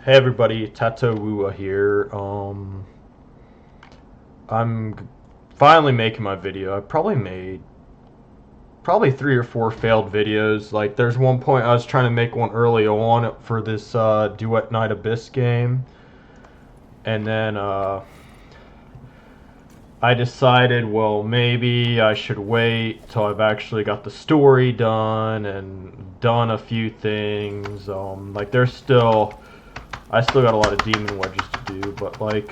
Hey everybody, TatoWuwa here. I'm finally making my video. I probably made three or four failed videos. Like there's one point I was trying to make one early on for this Duet Night Abyss game, and then I decided, well, maybe I should wait till I've actually got the story done and done a few things. Like I still got a lot of demon wedges to do, but like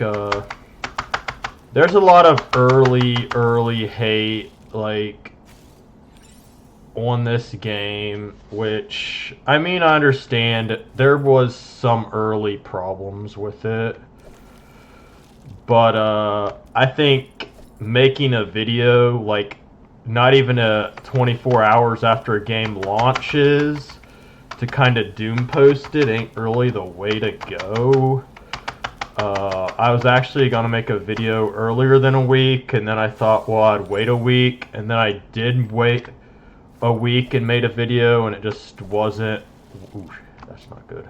there's a lot of early hate like on this game, which I mean I understand there was some early problems with it, but I think making a video like not even 24 hours after a game launches to kind of doom post it ain't really the way to go. I was actually gonna make a video earlier than a week, and then I thought, well, I'd wait a week, and then I did wait a week and made a video, and it just wasn't. Ooh, that's not good.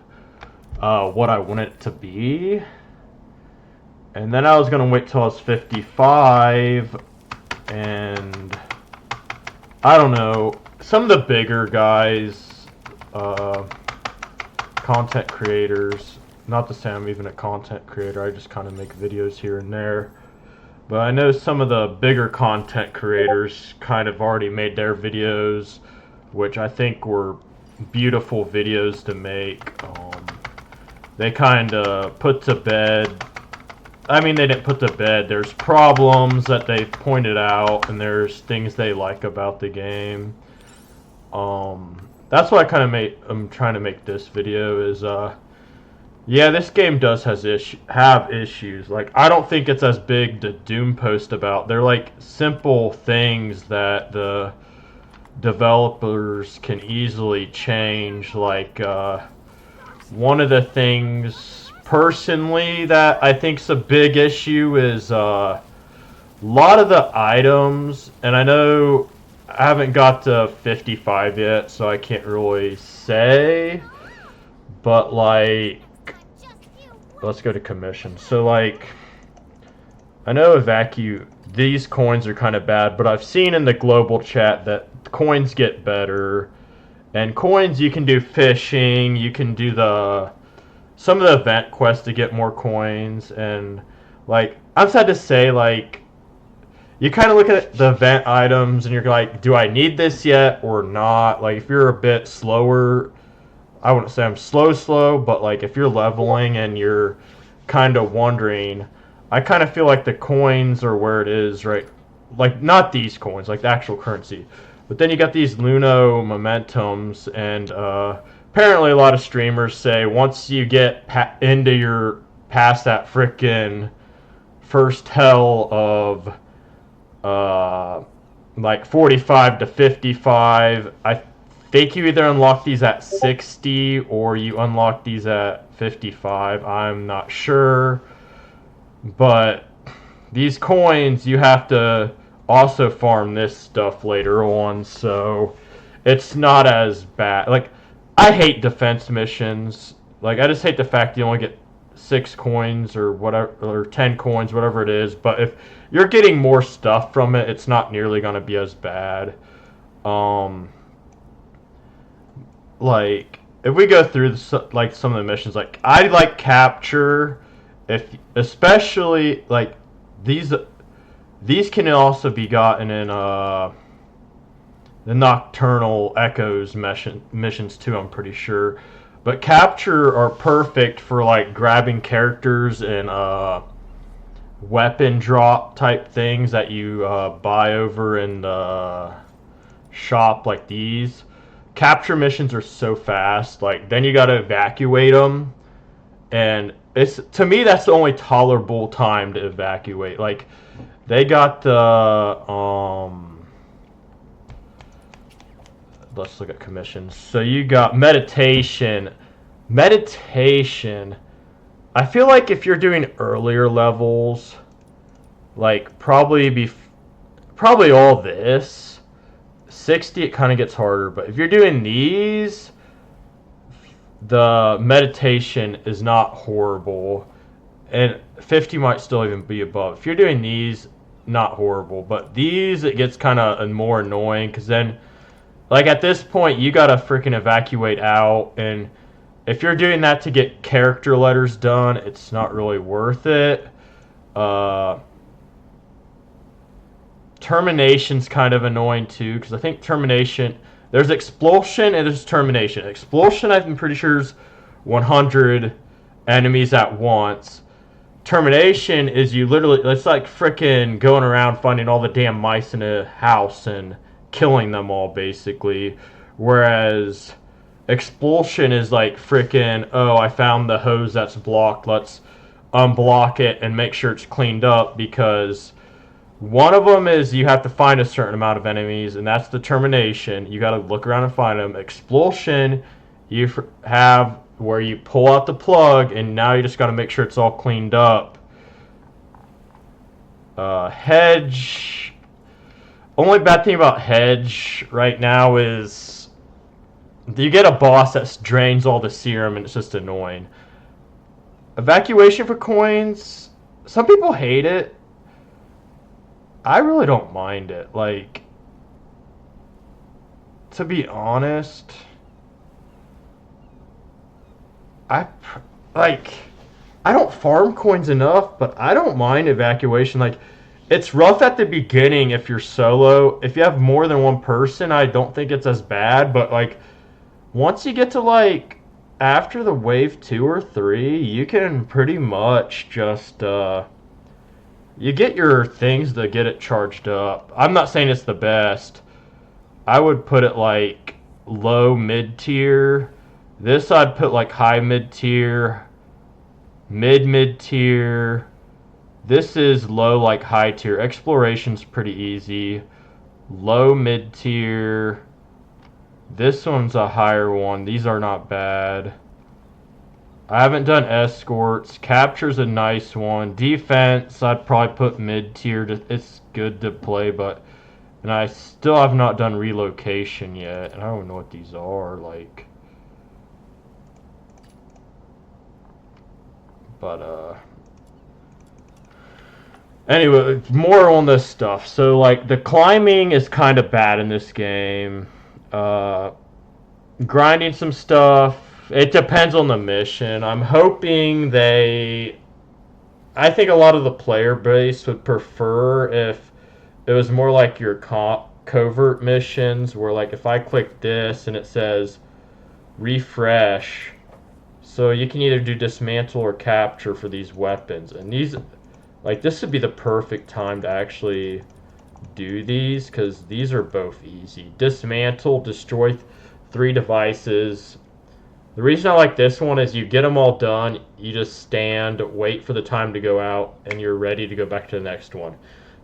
What I want it to be. And then I was gonna wait till I was 55, and I don't know. Some of the bigger guys, content creators. Not to say I'm even a content creator, I just kind of make videos here and there. But I know some of the bigger content creators kind of already made their videos, which I think were beautiful videos to make. They kind of put to bed, I mean they didn't put to bed, there's problems that they've pointed out, and there's things they like about the game. That's why I'm trying to make this video is, yeah, this game does have issues. Like, I don't think it's as big to doom post about. They're like simple things that the developers can easily change. Like, one of the things personally that I think's a big issue is a lot of the items, and I know I haven't got to 55 yet, so I can't really say, but like, let's go to commission. So like, I know these coins are kind of bad, but I've seen in the global chat that coins get better. And coins, you can do fishing, you can do some of the event quests to get more coins, and like, I'm sad to say, like, you kind of look at the event items and you're like, do I need this yet or not? Like, if you're a bit slower, I wouldn't say I'm slow, but like if you're leveling and you're kind of wondering, I kind of feel like the coins are where it is, right? Like, not these coins, like the actual currency. But then you got these Luno Momentums, and apparently a lot of streamers say once you get past that frickin' first hell of like 45 to 55, I think you either unlock these at 60 or you unlock these at 55. I'm not sure. But these coins, you have to also farm this stuff later on, so it's not as bad. Like, I hate defense missions. Like, I just hate the fact you only get 6 coins or whatever, or 10 coins, whatever it is. But if you're getting more stuff from it, it's not nearly going to be as bad. Like, if we go through like some of the missions, like I like capture, especially like these can also be gotten in the Nocturnal Echoes missions too, I'm pretty sure. But capture are perfect for like grabbing characters and weapon drop type things that you buy over in the shop, like these. Capture missions are so fast, like then you gotta evacuate them, and it's, to me, that's the only tolerable time to evacuate. Like, they got the let's look at commissions. So you got meditation. I feel like if you're doing earlier levels, like probably all this 60, it kind of gets harder. But if you're doing these the meditation is not horrible, and 50 might still even be above. If you're doing these, not horrible, but these it gets kind of more annoying because then, like at this point, you gotta freaking evacuate out, and if you're doing that to get character letters done, it's not really worth it. Uh, Termination's kind of annoying too because I think termination. There's expulsion and there's termination. Expulsion, I'm pretty sure, is 100 enemies at once. Termination is you literally, it's like freaking going around finding all the damn mice in a house and killing them all basically. Whereas expulsion is like freaking, oh, I found the hose that's blocked, let's unblock it and make sure it's cleaned up, because one of them is you have to find a certain amount of enemies, and that's determination. You got to look around and find them. Expulsion, you have where you pull out the plug, and now you just got to make sure it's all cleaned up. Hedge. Only bad thing about Hedge right now is you get a boss that drains all the serum, and it's just annoying. Evacuation for coins. Some people hate it. I really don't mind it. Like, to be honest, I don't farm coins enough, but I don't mind evacuation. Like, it's rough at the beginning if you're solo. If you have more than one person, I don't think it's as bad, but like once you get to like after the wave 2 or 3, you can pretty much just you get your things to get it charged up. I'm not saying it's the best. I would put it like low mid tier. This I'd put like high mid tier, mid tier. This is low like high tier. Exploration's pretty easy. Low mid tier. This one's a higher one. These are not bad. I haven't done escorts. Capture's a nice one. Defense, I'd probably put mid tier. It's good to play, but and I still have not done relocation yet. And I don't know what these are like. But anyway, more on this stuff. So like the climbing is kind of bad in this game. Grinding some stuff. It depends on the mission. I'm hoping I think a lot of the player base would prefer if it was more like your covert missions, where like if I click this and it says refresh, so you can either do dismantle or capture for these weapons. And these, like this would be the perfect time to actually do these, because these are both easy. Dismantle, destroy 3 devices. The reason I like this one is you get them all done, you just stand, wait for the time to go out, and you're ready to go back to the next one.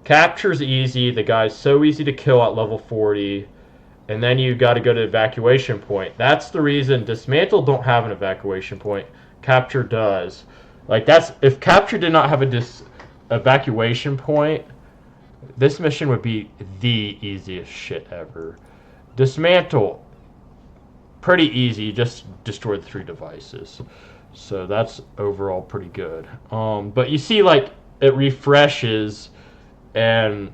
Capture's easy, the guy's so easy to kill at level 40, and then you got to go to evacuation point. That's the reason Dismantle don't have an evacuation point, Capture does. Like that's, if Capture did not have a evacuation point, this mission would be the easiest shit ever. Dismantle, pretty easy, just destroy the 3 devices. So that's overall pretty good. But you see, like, it refreshes, and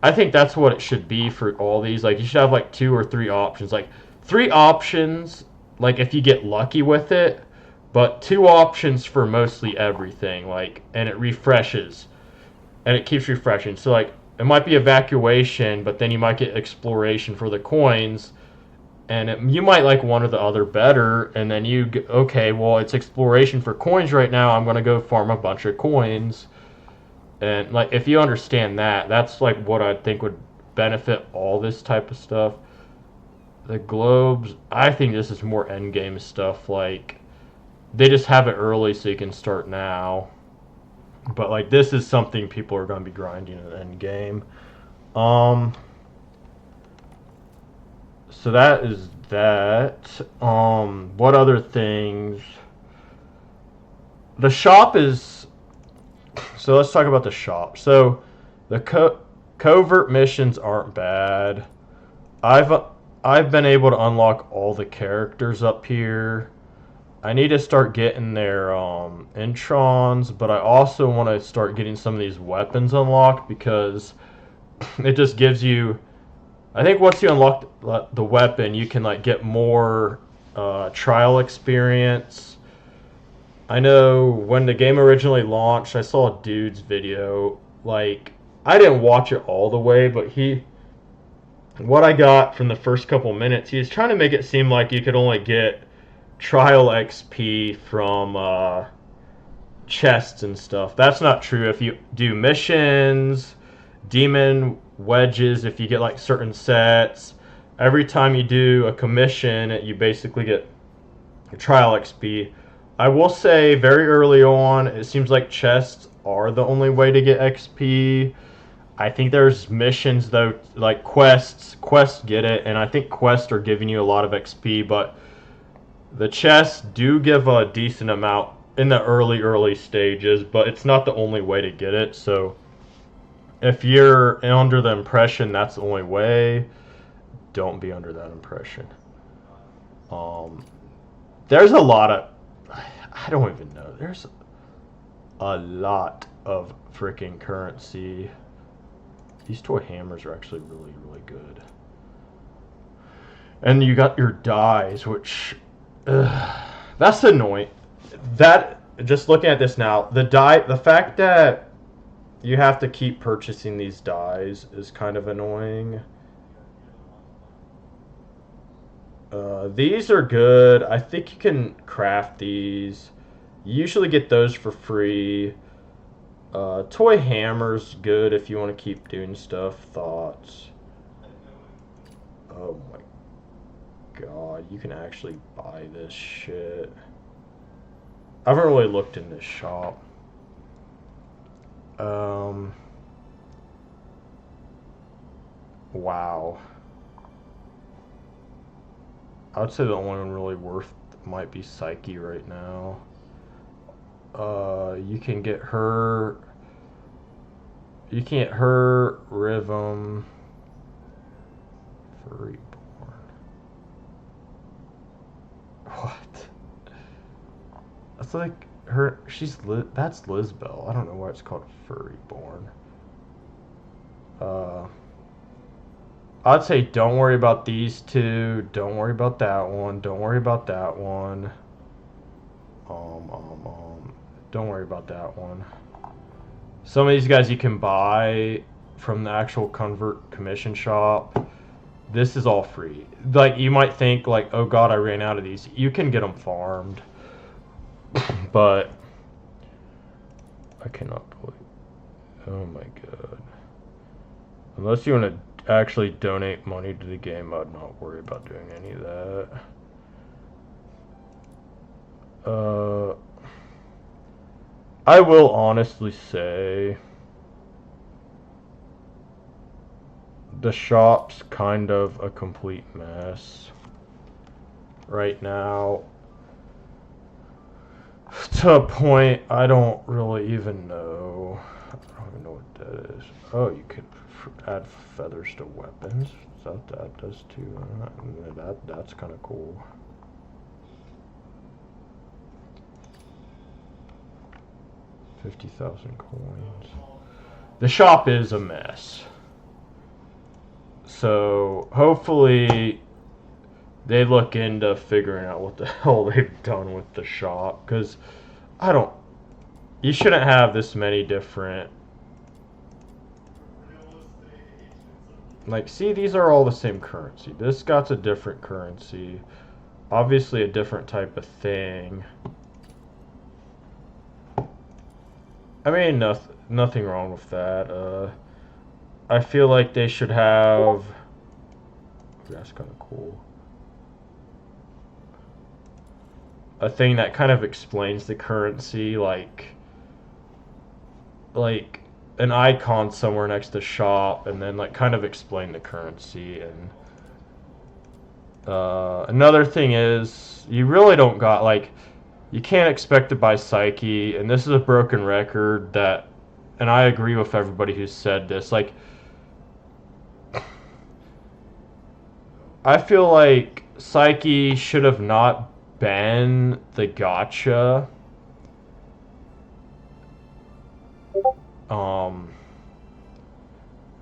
I think that's what it should be for all these. Like, you should have, like, 2 or 3 options. Like, 3 options, like, if you get lucky with it, but 2 options for mostly everything. Like, and it refreshes, and it keeps refreshing. So, like, it might be evacuation, but then you might get exploration for the coins, and you might like one or the other better, and then you okay, well, it's exploration for coins right now, I'm going to go farm a bunch of coins. And like if you understand that, that's like what I think would benefit all this type of stuff. The globes, I think this is more end game stuff. Like they just have it early so you can start now, but like this is something people are going to be grinding in the end game. So that is that. What other things? The shop is... So let's talk about the shop. So the covert missions aren't bad. I've been able to unlock all the characters up here. I need to start getting their introns, but I also want to start getting some of these weapons unlocked because it just gives you. I think once you unlock the weapon, you can like get more trial experience. I know when the game originally launched, I saw a dude's video. Like, I didn't watch it all the way, but what I got from the first couple minutes, he was trying to make it seem like you could only get trial XP from chests and stuff. That's not true. If you do missions, demon wedges, if you get like certain sets, every time you do a commission, you basically get trial XP. I will say very early on, it seems like chests are the only way to get XP. I think there's missions though, like quests. Quests get it, and I think quests are giving you a lot of XP, but the chests do give a decent amount in the early stages, but it's not the only way to get it. So if you're under the impression that's the only way, don't be under that impression. There's a lot of, I don't even know. There's a lot of freaking currency. These toy hammers are actually really good. And you got your dies, which that's annoying. That just looking at this now, the fact that you have to keep purchasing these dies is kind of annoying. These are good. I think you can craft these. You usually get those for free. Toy hammer's good if you want to keep doing stuff. Thoughts. Oh my god, you can actually buy this shit. I haven't really looked in this shop. Wow. I would say the only one really worth might be Psyche right now. You can get her. You can get her Rhythm. Furry Born. What? That's like her. That's Lizbel. I don't know why it's called Furry Born. I'd say don't worry about these two. Don't worry about that one. Don't worry about that one. Don't worry about that one. Some of these guys you can buy from the actual convert commission shop. This is all free. Like, you might think like, oh god, I ran out of these. You can get them farmed. But I cannot believe. Oh my god. Unless you want to actually donate money to the game, I'd not worry about doing any of that. I will honestly say the shop's kind of a complete mess right now. To a point I don't really even know. I don't even know what that is. Oh, you could add feathers to weapons. That does too. That's kind of cool. $50,000 coins. The shop is a mess. So hopefully they look into figuring out what the hell they've done with the shop, because you shouldn't have this many different, like, see, these are all the same currency. This got a different currency, obviously a different type of thing. I mean, nothing wrong with that. I feel like they should have, that's kind of cool, a thing that kind of explains the currency, like an icon somewhere next to shop, and then like kind of explain the currency. And another thing is, you really don't got, like, you can't expect to buy Psyche, and this is a broken record that, and I agree with everybody who said this, like, I feel like Psyche should have not been the gacha.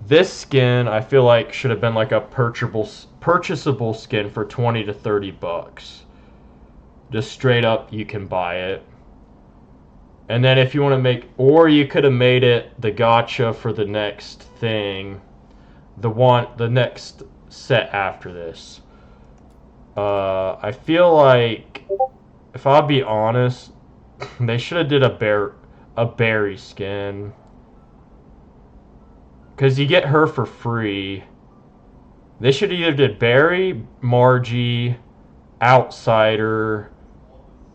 This skin I feel like should have been like a purchasable skin for 20 to 30 bucks. Just straight up, you can buy it. And then if you want to make, or you could have made it the gacha for the next thing, the next set after this. I feel like, if I'll be honest, they should have did a berry skin, because you get her for free. They should either did Barry, Margie, Outsider,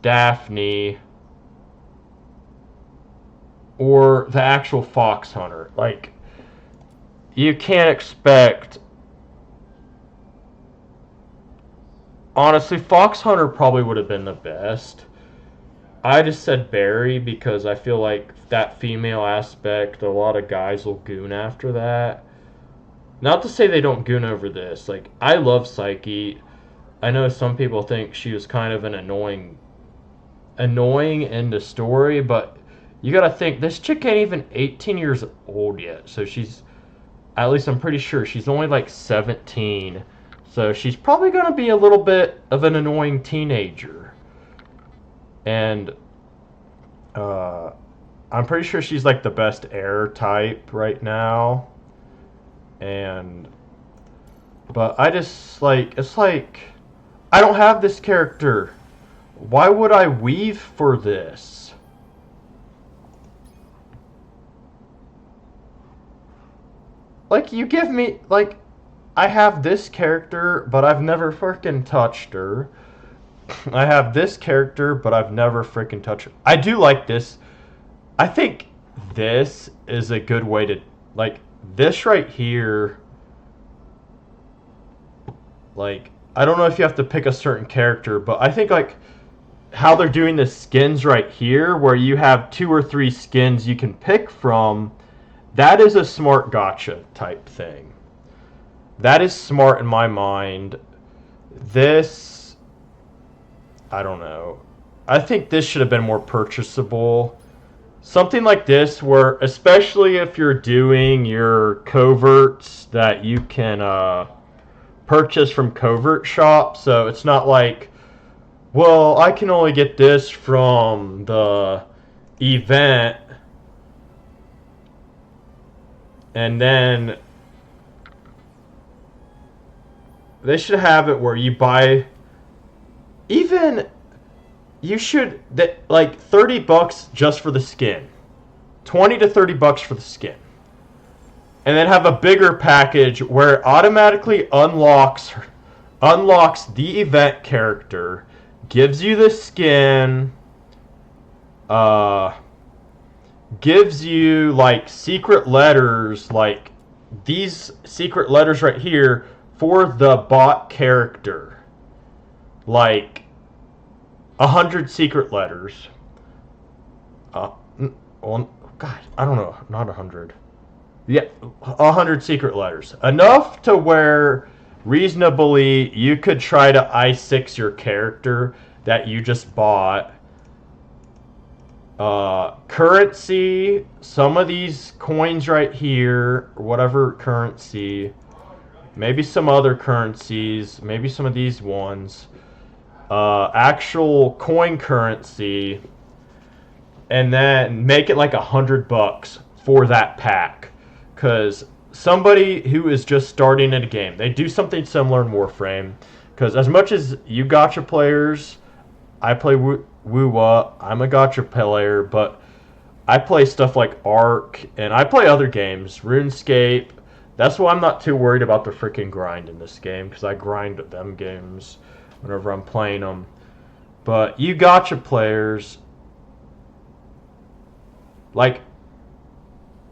Daphne, or the actual Fox Hunter. Like, you can't expect... Honestly, Fox Hunter probably would have been the best. I just said Barry because I feel like that female aspect, a lot of guys will goon after that. Not to say they don't goon over this. Like, I love Psyche. I know some people think she was kind of an annoying in the story, but you gotta think, this chick ain't even 18 years old yet. So she's, at least I'm pretty sure, she's only like 17. So she's probably gonna be a little bit of an annoying teenager. And I'm pretty sure she's like the best heir type right now. But I just like, it's like, I don't have this character. Why would I weave for this? Like, you give me, like, I have this character, but I've never freaking touched her. I have this character, but I've never freaking touched her. I do like this. I think this is a good way to, like, this right here. Like, I don't know if you have to pick a certain character, but I think, like, how they're doing the skins right here, where you have 2 or 3 skins you can pick from, that is a smart gacha type thing. That is smart in my mind. This, I don't know. I think this should have been more purchasable. Something like this where, especially if you're doing your coverts that you can purchase from covert shops. So it's not like, well, I can only get this from the event. And then they should have it where you buy, even, you should, like, 30 bucks just for the skin. 20 to 30 bucks for the skin. And then have a bigger package where it automatically unlocks the event character, gives you the skin, gives you, like, secret letters, like these secret letters right here for the bot character. Like, 100 secret letters. Well, God, I don't know, not 100. Yeah, 100 secret letters. Enough to where reasonably you could try to I6 your character that you just bought. Currency, some of these coins right here, whatever currency, maybe some other currencies, maybe some of these ones, actual coin currency, and then make it like $100 for that pack. Because somebody who is just starting in a game, they do something similar in Warframe. Because as much as you gacha players, I play TatoWuwa, I'm a gacha player, but I play stuff like Ark, and I play other games, RuneScape. That's why I'm not too worried about the freaking grind in this game, because I grind them games whenever I'm playing them. But you gacha players, like,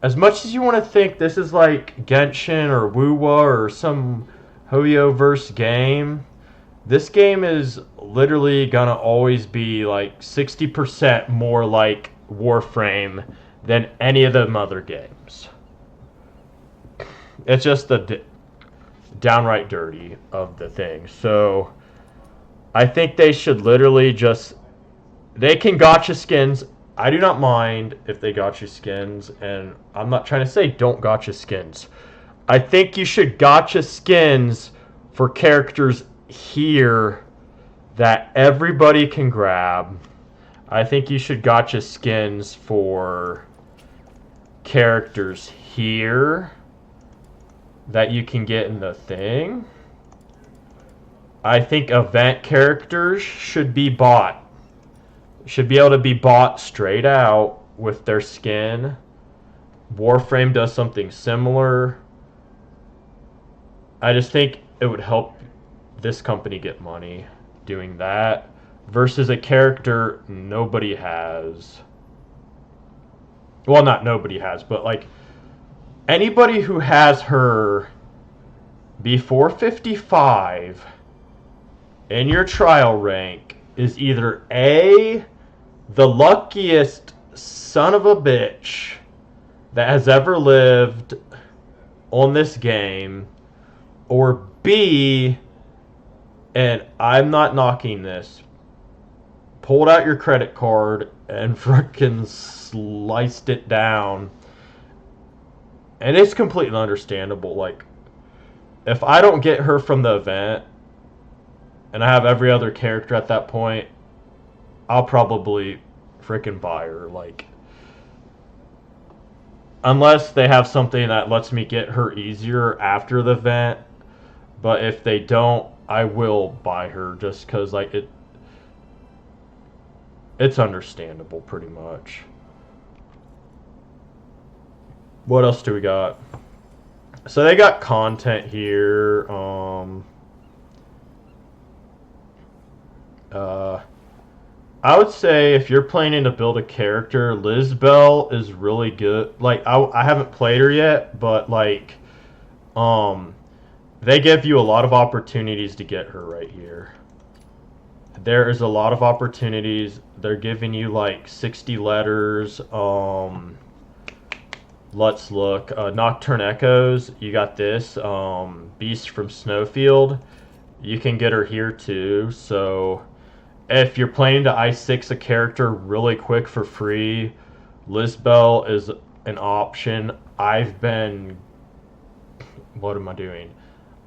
as much as you want to think this is like Genshin or WoWa or some Hoyo-verse game, this game is literally gonna always be like 60% more like Warframe than any of the other games. It's just the downright dirty of the thing. So I think they should literally just. They can gotcha skins. I do not mind if they gotcha skins, and I'm not trying to say don't gotcha skins. I think you should gotcha skins for characters here that everybody can grab. I think you should gotcha skins for characters here that you can get in the thing. I think event characters should be bought. Should be able to be bought straight out with their skin. Warframe does something similar. I just think it would help this company get money doing that versus a character nobody has. Well, not nobody has, but like anybody who has her before 55 in your trial rank is either A, the luckiest son of a bitch that has ever lived on this game, or B, and I'm not knocking this, pulled out your credit card and frickin' sliced it down. And it's completely understandable. Like, if I don't get her from the event, and I have every other character at that point, I'll probably freaking buy her. Like, unless they have something that lets me get her easier after the event. But if they don't, I will buy her just because, like, it's understandable pretty much. What else do we got? So they got content here. I would say if you're planning to build a character, Lizbel is really good. Like, I haven't played her yet, but like, they give you a lot of opportunities to get her right here. There is a lot of opportunities. They're giving you like 60 letters. Let's look. Nocturne Echoes. You got this. Beast from Snowfield. You can get her here too. So if you're planning to I6 a character really quick for free, Lizbel is an option. I've been... What am I doing?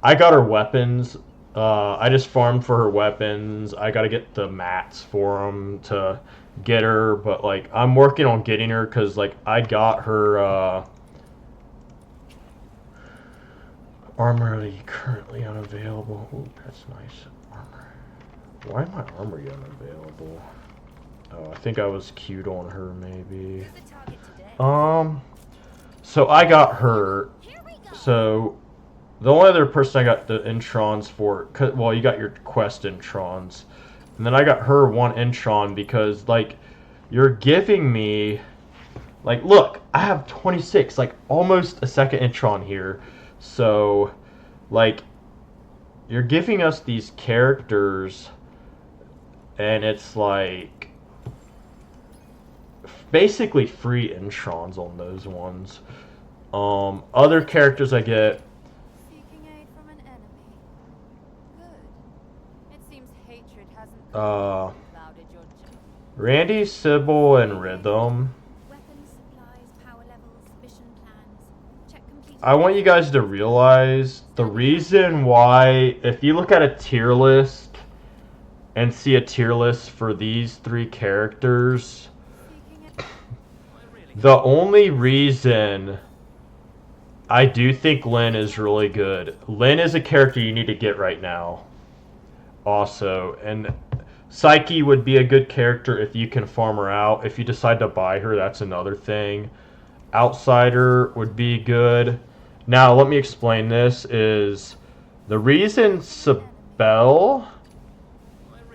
I got her weapons. I just farmed for her weapons. I got to get the mats for them to get her. But, like, I'm working on getting her because, like, I got her... Armory currently unavailable. Ooh, that's nice. Armor. Why is my armory unavailable? Oh, I think I was queued on her, maybe. So I got her. So the only other person I got the introns for, well, you got your quest introns, and then I got her one intron because, like, you're giving me, like, look, I have 26, like, almost a second intron here. So, like, you're giving us these characters, and it's like basically free introns on those ones. Other characters I get. Seeking aid from an enemy. Good. It seems hatred hasn't clouded your judgment. Randy, Sybil, and Rhythm. Weapons, supplies, power levels, mission plans. Check complete. I want you guys to realize the reason why, if you look at a tier list and see a tier list for these three characters, the only reason I do think Lynn is really good. Lynn is a character you need to get right now. Also, and Psyche would be a good character if you can farm her out. If you decide to buy her, that's another thing. Outsider would be good. Now, let me explain this. Is the reason Sybil,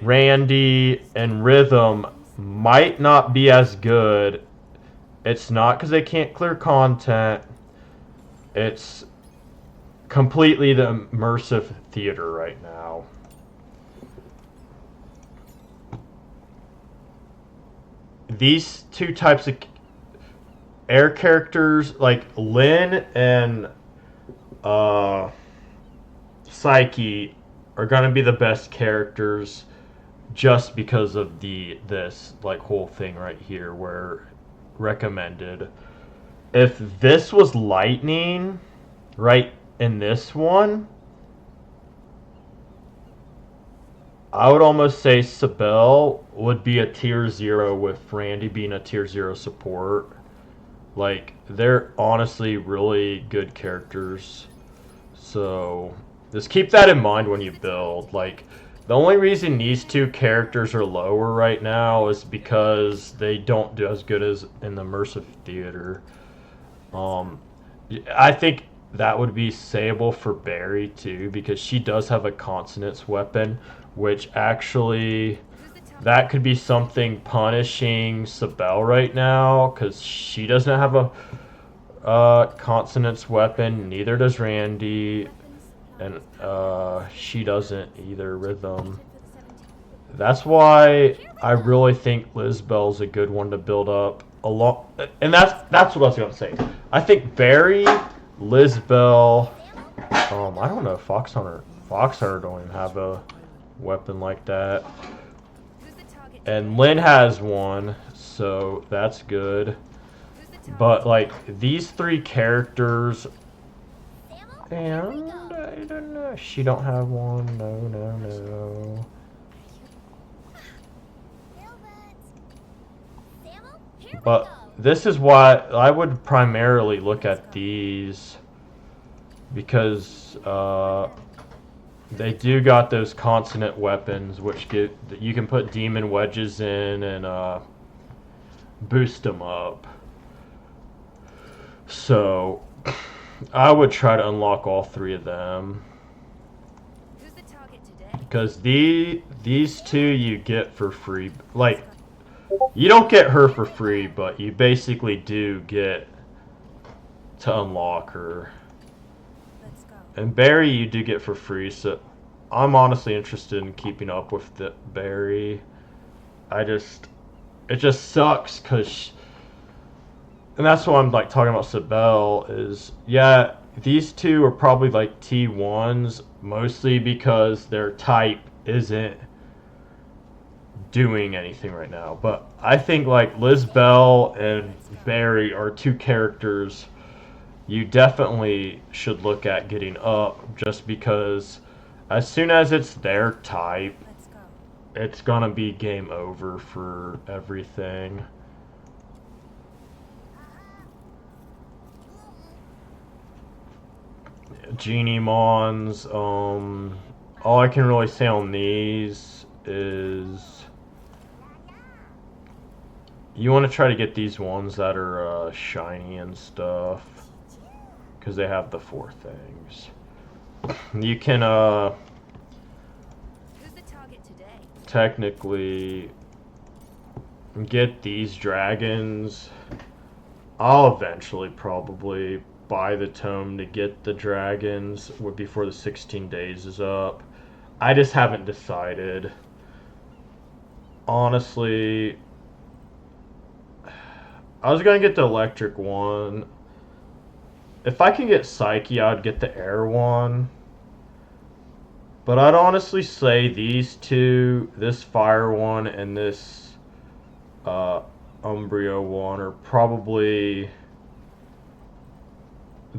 Randy, and Rhythm might not be as good, it's not because they can't clear content. It's completely the immersive theater right now. These two types of air characters, like Lynn and Psyche, are going to be the best characters just because of this like whole thing right here where recommended. If this was lightning, right in this one, I would almost say Sabelle would be a tier 0 with Randy being a tier 0 support. Like, they're honestly really good characters. So, just keep that in mind when you build. Like, the only reason these two characters are lower right now is because they don't do as good as in the immersive theater. I think that would be sayable for Barry too, because she does have a consonants weapon, which actually that could be something punishing Sabelle right now, because she doesn't have a consonants weapon. Neither does Randy, and she doesn't either. Rhythm. That's why I really think Lizbel's a good one to build up a lot, and that's what I was gonna say. I think Barry, Lizbel, I don't know, Fox Hunter don't even have a weapon like that, and Lynn has one, so that's good. But like these three characters, and I don't know, she don't have one. No. But this is why I would primarily look at these, because they do got those consonant weapons, which you can put demon wedges in and boost them up. So I would try to unlock all three of them, because these two you get for free. Like, you don't get her for free, but you basically do get to unlock her. And Barry you do get for free, so I'm honestly interested in keeping up with the Barry. It just sucks, and that's why I'm like talking about Sabelle is, yeah, these two are probably like T1s, mostly because their type isn't doing anything right now. But I think like Lizbel and Barry are two characters you definitely should look at getting up, just because as soon as it's their type, it's gonna be game over for everything. Genie Mons, all I can really say on these is you want to try to get these ones that are shiny and stuff, because they have the 4 things. You can technically get these dragons. I'll eventually probably buy the tome to get the dragons before the 16 days is up. I just haven't decided. Honestly, I was gonna get the electric one. If I can get Psyche, I'd get the air one. But I'd honestly say these two, this fire one and this Umbrio one, are probably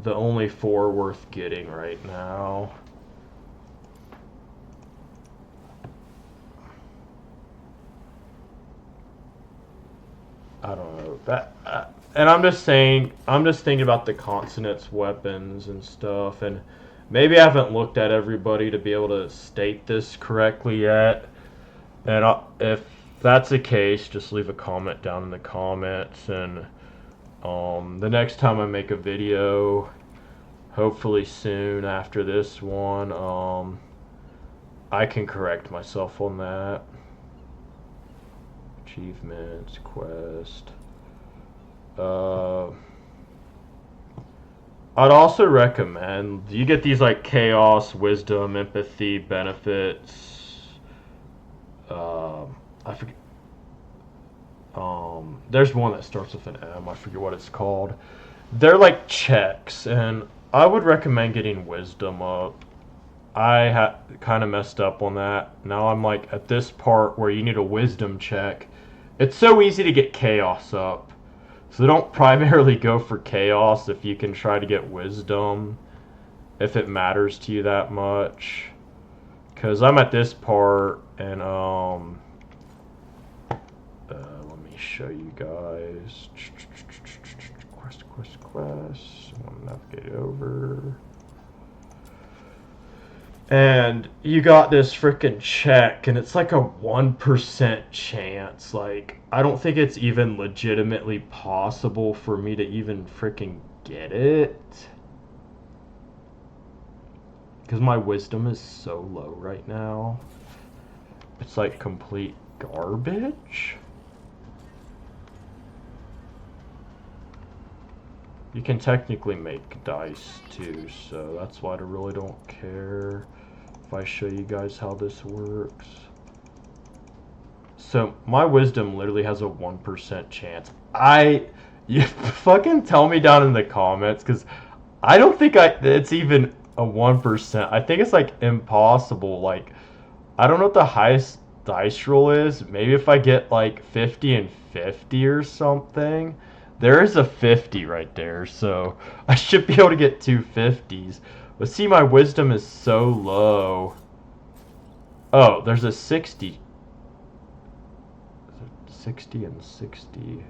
the only 4 worth getting right now. I don't know that, and I'm just thinking about the consonants weapons and stuff, and maybe I haven't looked at everybody to be able to state this correctly yet. And if that's the case, just leave a comment down in the comments, and the next time I make a video, hopefully soon after this one, I can correct myself on that. Achievements, quest. I'd also recommend you get these like chaos, wisdom, empathy benefits. I forget. There's one that starts with an M. I forget what it's called. They're like checks, and I would recommend getting wisdom up. I kind of messed up on that. Now I'm like at this part where you need a wisdom check. It's so easy to get chaos up. So don't primarily go for chaos if you can try to get wisdom, if it matters to you that much. Because I'm at this part, and let me show you guys. Quest. I'm gonna navigate over. And you got this freaking check, and it's like a 1% chance. Like, I don't think it's even legitimately possible for me to even freaking get it. Because my wisdom is so low right now. It's like complete garbage. You can technically make dice too, so that's why I really don't care if I show you guys how this works. So my wisdom literally has a 1% chance. You fucking tell me down in the comments, because I don't think it's even a 1%. I think it's like impossible. Like, I don't know what the highest dice roll is. Maybe if I get like 50 and 50 or something. There is a 50 right there, so I should be able to get two 50s. But see, my wisdom is so low. Oh, there's a 60. 60 and 60.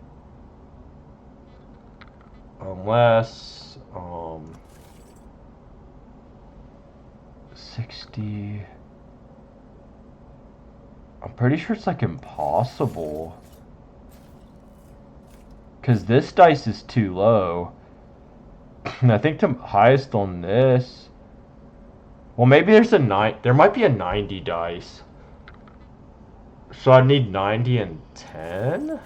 Unless, 60. I'm pretty sure it's like impossible. Because this dice is too low. And I think the highest on this... Well, maybe there's a 9... There might be a 90 dice. So I need 90 and 10?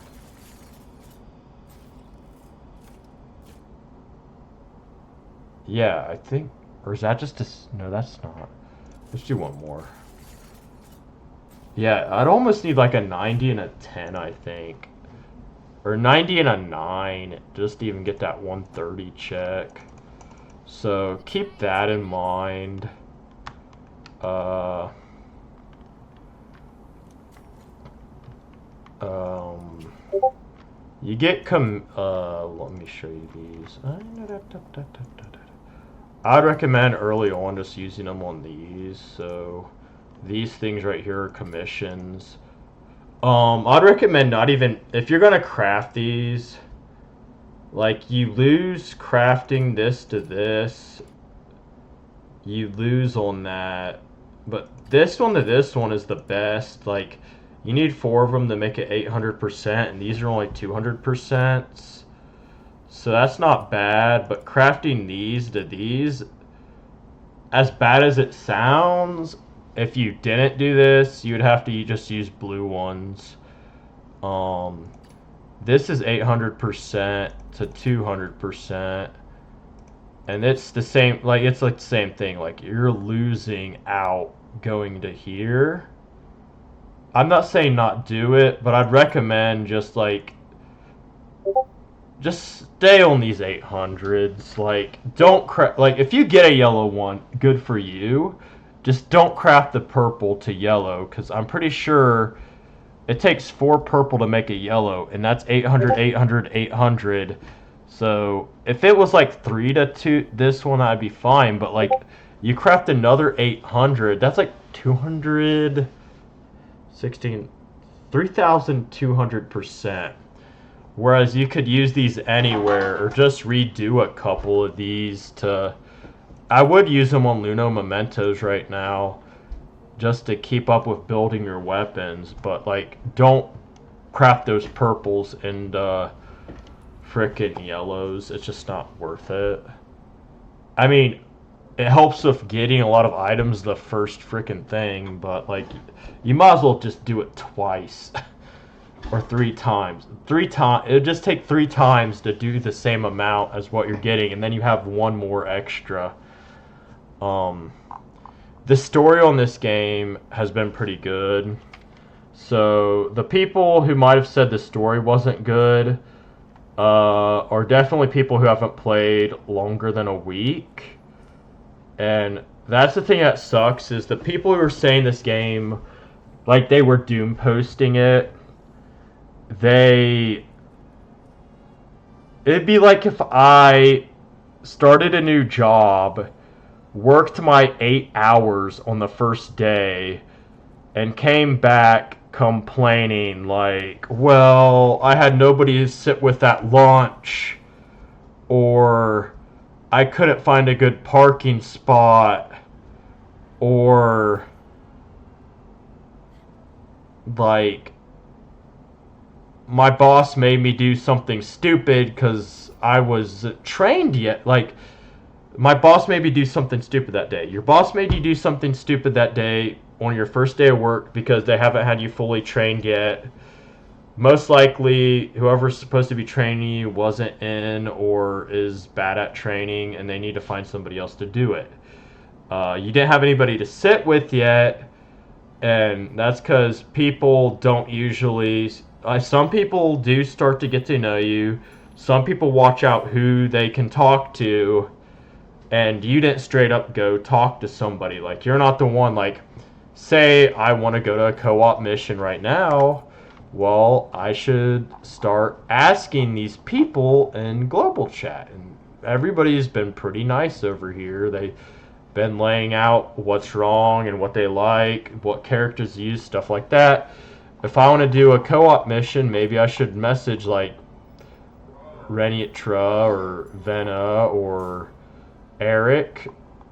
Yeah, I think... Or is that just a... No, that's not. Let's do one more. Yeah, I'd almost need like a 90 and a 10, I think. Or 90 and a 9, just to even get that 130 check. So keep that in mind. You get let me show you these. I'd recommend early on just using them on these. So these things right here are commissions. I'd recommend not even, if you're gonna craft these, like, you lose crafting this to this, you lose on that, but this one to this one is the best. Like, you need 4 of them to make it 800%, and these are only 200%, so that's not bad. But crafting these to these, as bad as it sounds, if you didn't do this, you would have to just use blue ones. This is 800% to 200%, and it's the same. Like, it's like the same thing. Like, you're losing out going to here. I'm not saying not do it, but I'd recommend just stay on these 800s. Like, don't like, if you get a yellow one, good for you. Just don't craft the purple to yellow, because I'm pretty sure it takes 4 purple to make a yellow, and that's 800, 800, 800. So if it was like 3 to 2, this one, I'd be fine. But like, you craft another 800, that's like 3,200%. Whereas you could use these anywhere, or just redo a couple of these to... I would use them on Luno Mementos right now, just to keep up with building your weapons, but like, don't craft those purples and frickin' yellows. It's just not worth it. I mean, it helps with getting a lot of items the first frickin' thing, but like, you might as well just do it twice. Or 3 times. It would just take 3 times to do the same amount as what you're getting, and then you have 1 more extra. The story on this game has been pretty good. So the people who might have said the story wasn't good are definitely people who haven't played longer than a week. And That's the thing that sucks, is the people who are saying this game, like they were Doom posting it, they... It'd be like if I started a new job, worked my 8 hours on the first day, and came back complaining like, well, I had nobody to sit with at lunch, or I couldn't find a good parking spot, or like my boss made me do something stupid because I was trained yet. Like, my boss made me do something stupid that day. Your boss made you do something stupid that day on your first day of work because they haven't had you fully trained yet. Most likely, whoever's supposed to be training you wasn't in or is bad at training, and they need to find somebody else to do it. You didn't have anybody to sit with yet, and that's because people don't usually... some people do start to get to know you. Some people watch out who they can talk to, and you didn't straight up go talk to somebody. Like, you're not the one, like, say I want to go to a co-op mission right now. Well, I should start asking these people in global chat. And everybody's been pretty nice over here. They've been laying out what's wrong and what they like, what characters use, stuff like that. If I want to do a co-op mission, maybe I should message like Renitra or Vena or Eric,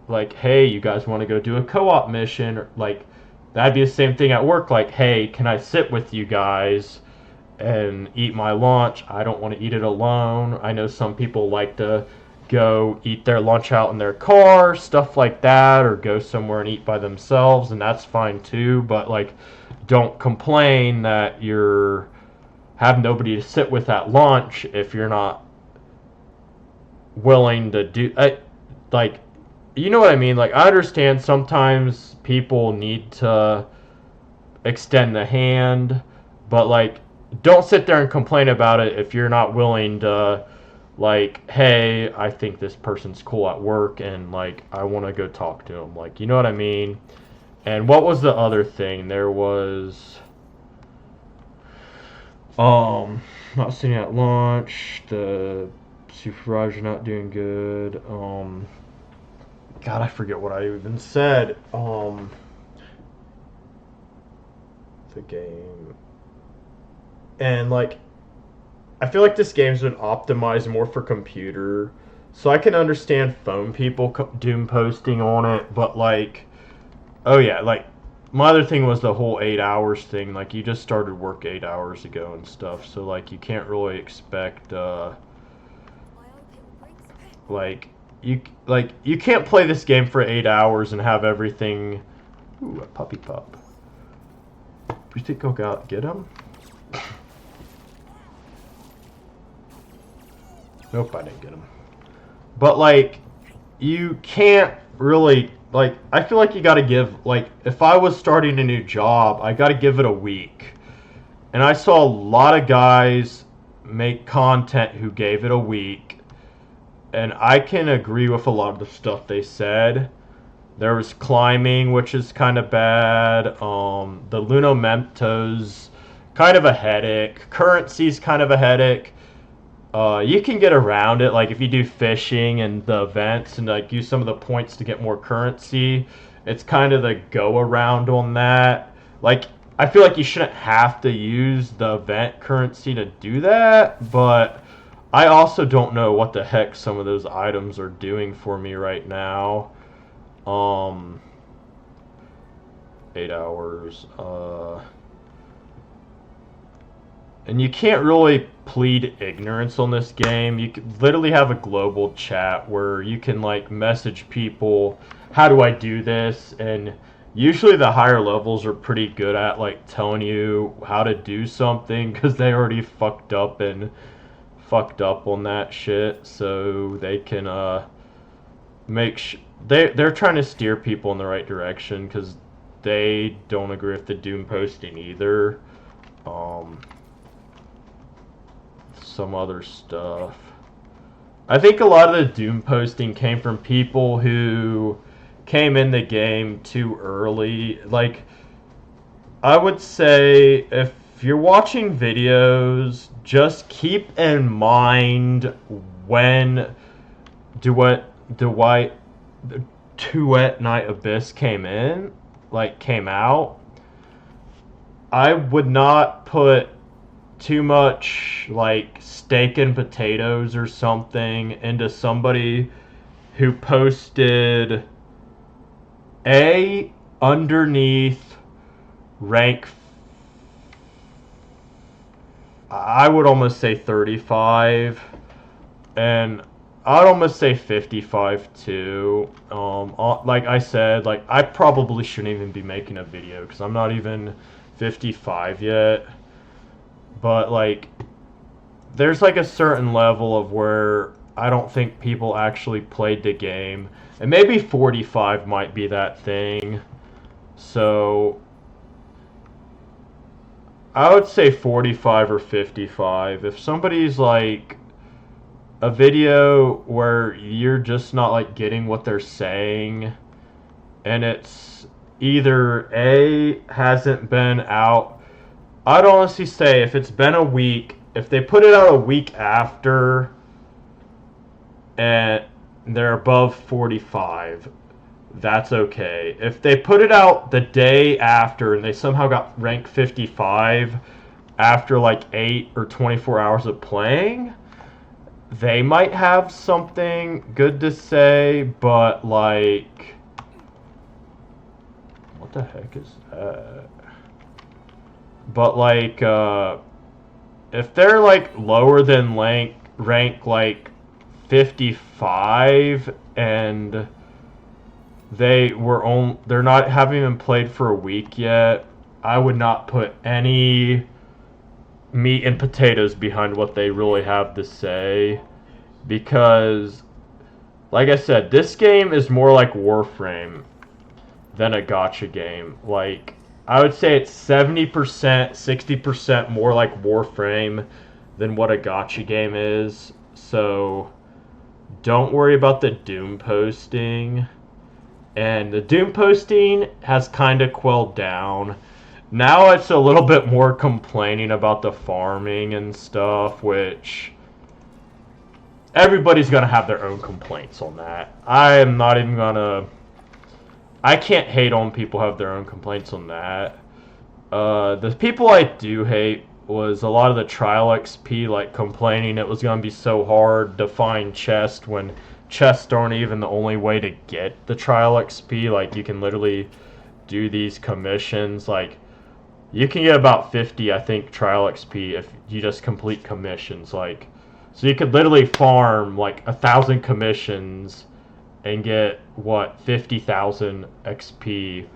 like, hey, you guys want to go do a co-op mission? Or, like, that'd be the same thing at work. Like, hey, can I sit with you guys and eat my lunch? I don't want to eat it alone. I know some people like to go eat their lunch out in their car, stuff like that, or go somewhere and eat by themselves, and that's fine too. But like, don't complain that you're have nobody to sit with at lunch if you're not willing to do like, you know what I mean? Like, I understand sometimes people need to extend the hand, but like, don't sit there and complain about it if you're not willing to, like, hey, I think this person's cool at work and like I want to go talk to him. Like, you know what I mean? And what was the other thing? There was not sitting at lunch, the supervisor not doing good. God, I forget what I even said. The game. And like, I feel like this game's been optimized more for computer, so I can understand phone people doom posting on it, but like, oh yeah, like, my other thing was the whole 8 hours thing. Like, you just started work 8 hours ago and stuff, so like, you can't really expect like, you can't play this game for 8 hours and have everything. Ooh, a puppy pup. You think I'll go out get him? Nope, I didn't get him. But like, you can't really, like, I feel like you gotta give, like, if I was starting a new job, I gotta give it a week. And I saw a lot of guys make content who gave it a week, and I can agree with a lot of the stuff they said. There was climbing, which is kind of bad. The Lunomentos, kind of a headache. Currency's kind of a headache. You can get around it, like if you do fishing and the events and like use some of the points to get more currency. It's kind of the go around on that. Like, I feel like you shouldn't have to use the event currency to do that, but I also don't know what the heck some of those items are doing for me right now. 8 hours. And you can't really plead ignorance on this game. You can literally have a global chat where you can like message people, how do I do this? And usually the higher levels are pretty good at like telling you how to do something because they already fucked up on that shit, so they can they're trying to steer people in the right direction because they don't agree with the doom posting either. Some other stuff. I think a lot of the doom posting came from people who came in the game too early. Like, I would say if you're watching videos, just keep in mind when Duet Duet Duet Night Abyss came out. I would not put too much like steak and potatoes or something into somebody who posted a underneath rank, I would almost say 35, and I'd almost say 55 too. Like I said, like I probably shouldn't even be making a video because I'm not even 55 yet. But like, there's like a certain level of where I don't think people actually played the game, and maybe 45 might be that thing. So I would say 45 or 55. If somebody's like a video where you're just not like getting what they're saying, and it's either A, hasn't been out, I'd honestly say if it's been a week, if they put it out a week after and they're above 45, that's okay. If they put it out the day after and they somehow got rank 55 after like 8 or 24 hours of playing, they might have something good to say, but like, what the heck is that? But like, if they're like lower than rank like 55 and they're not haven't even played for a week yet, I would not put any meat and potatoes behind what they really have to say, because like I said, this game is more like Warframe than a gacha game. Like, I would say it's 70%, 60% more like Warframe than what a gacha game is. So don't worry about the Doom posting. And the Doom posting has kind of quelled down. Now it's a little bit more complaining about the farming and stuff, which everybody's going to have their own complaints on that. I am not even going to... I can't hate on people who have their own complaints on that. The people I do hate was a lot of the trial XP, like complaining it was going to be so hard to find chests when chests aren't even the only way to get the trial XP. Like, you can literally do these commissions. Like, you can get about 50, I think, trial XP if you just complete commissions. Like, so you could literally farm like 1,000 commissions and get, what, 50,000 XP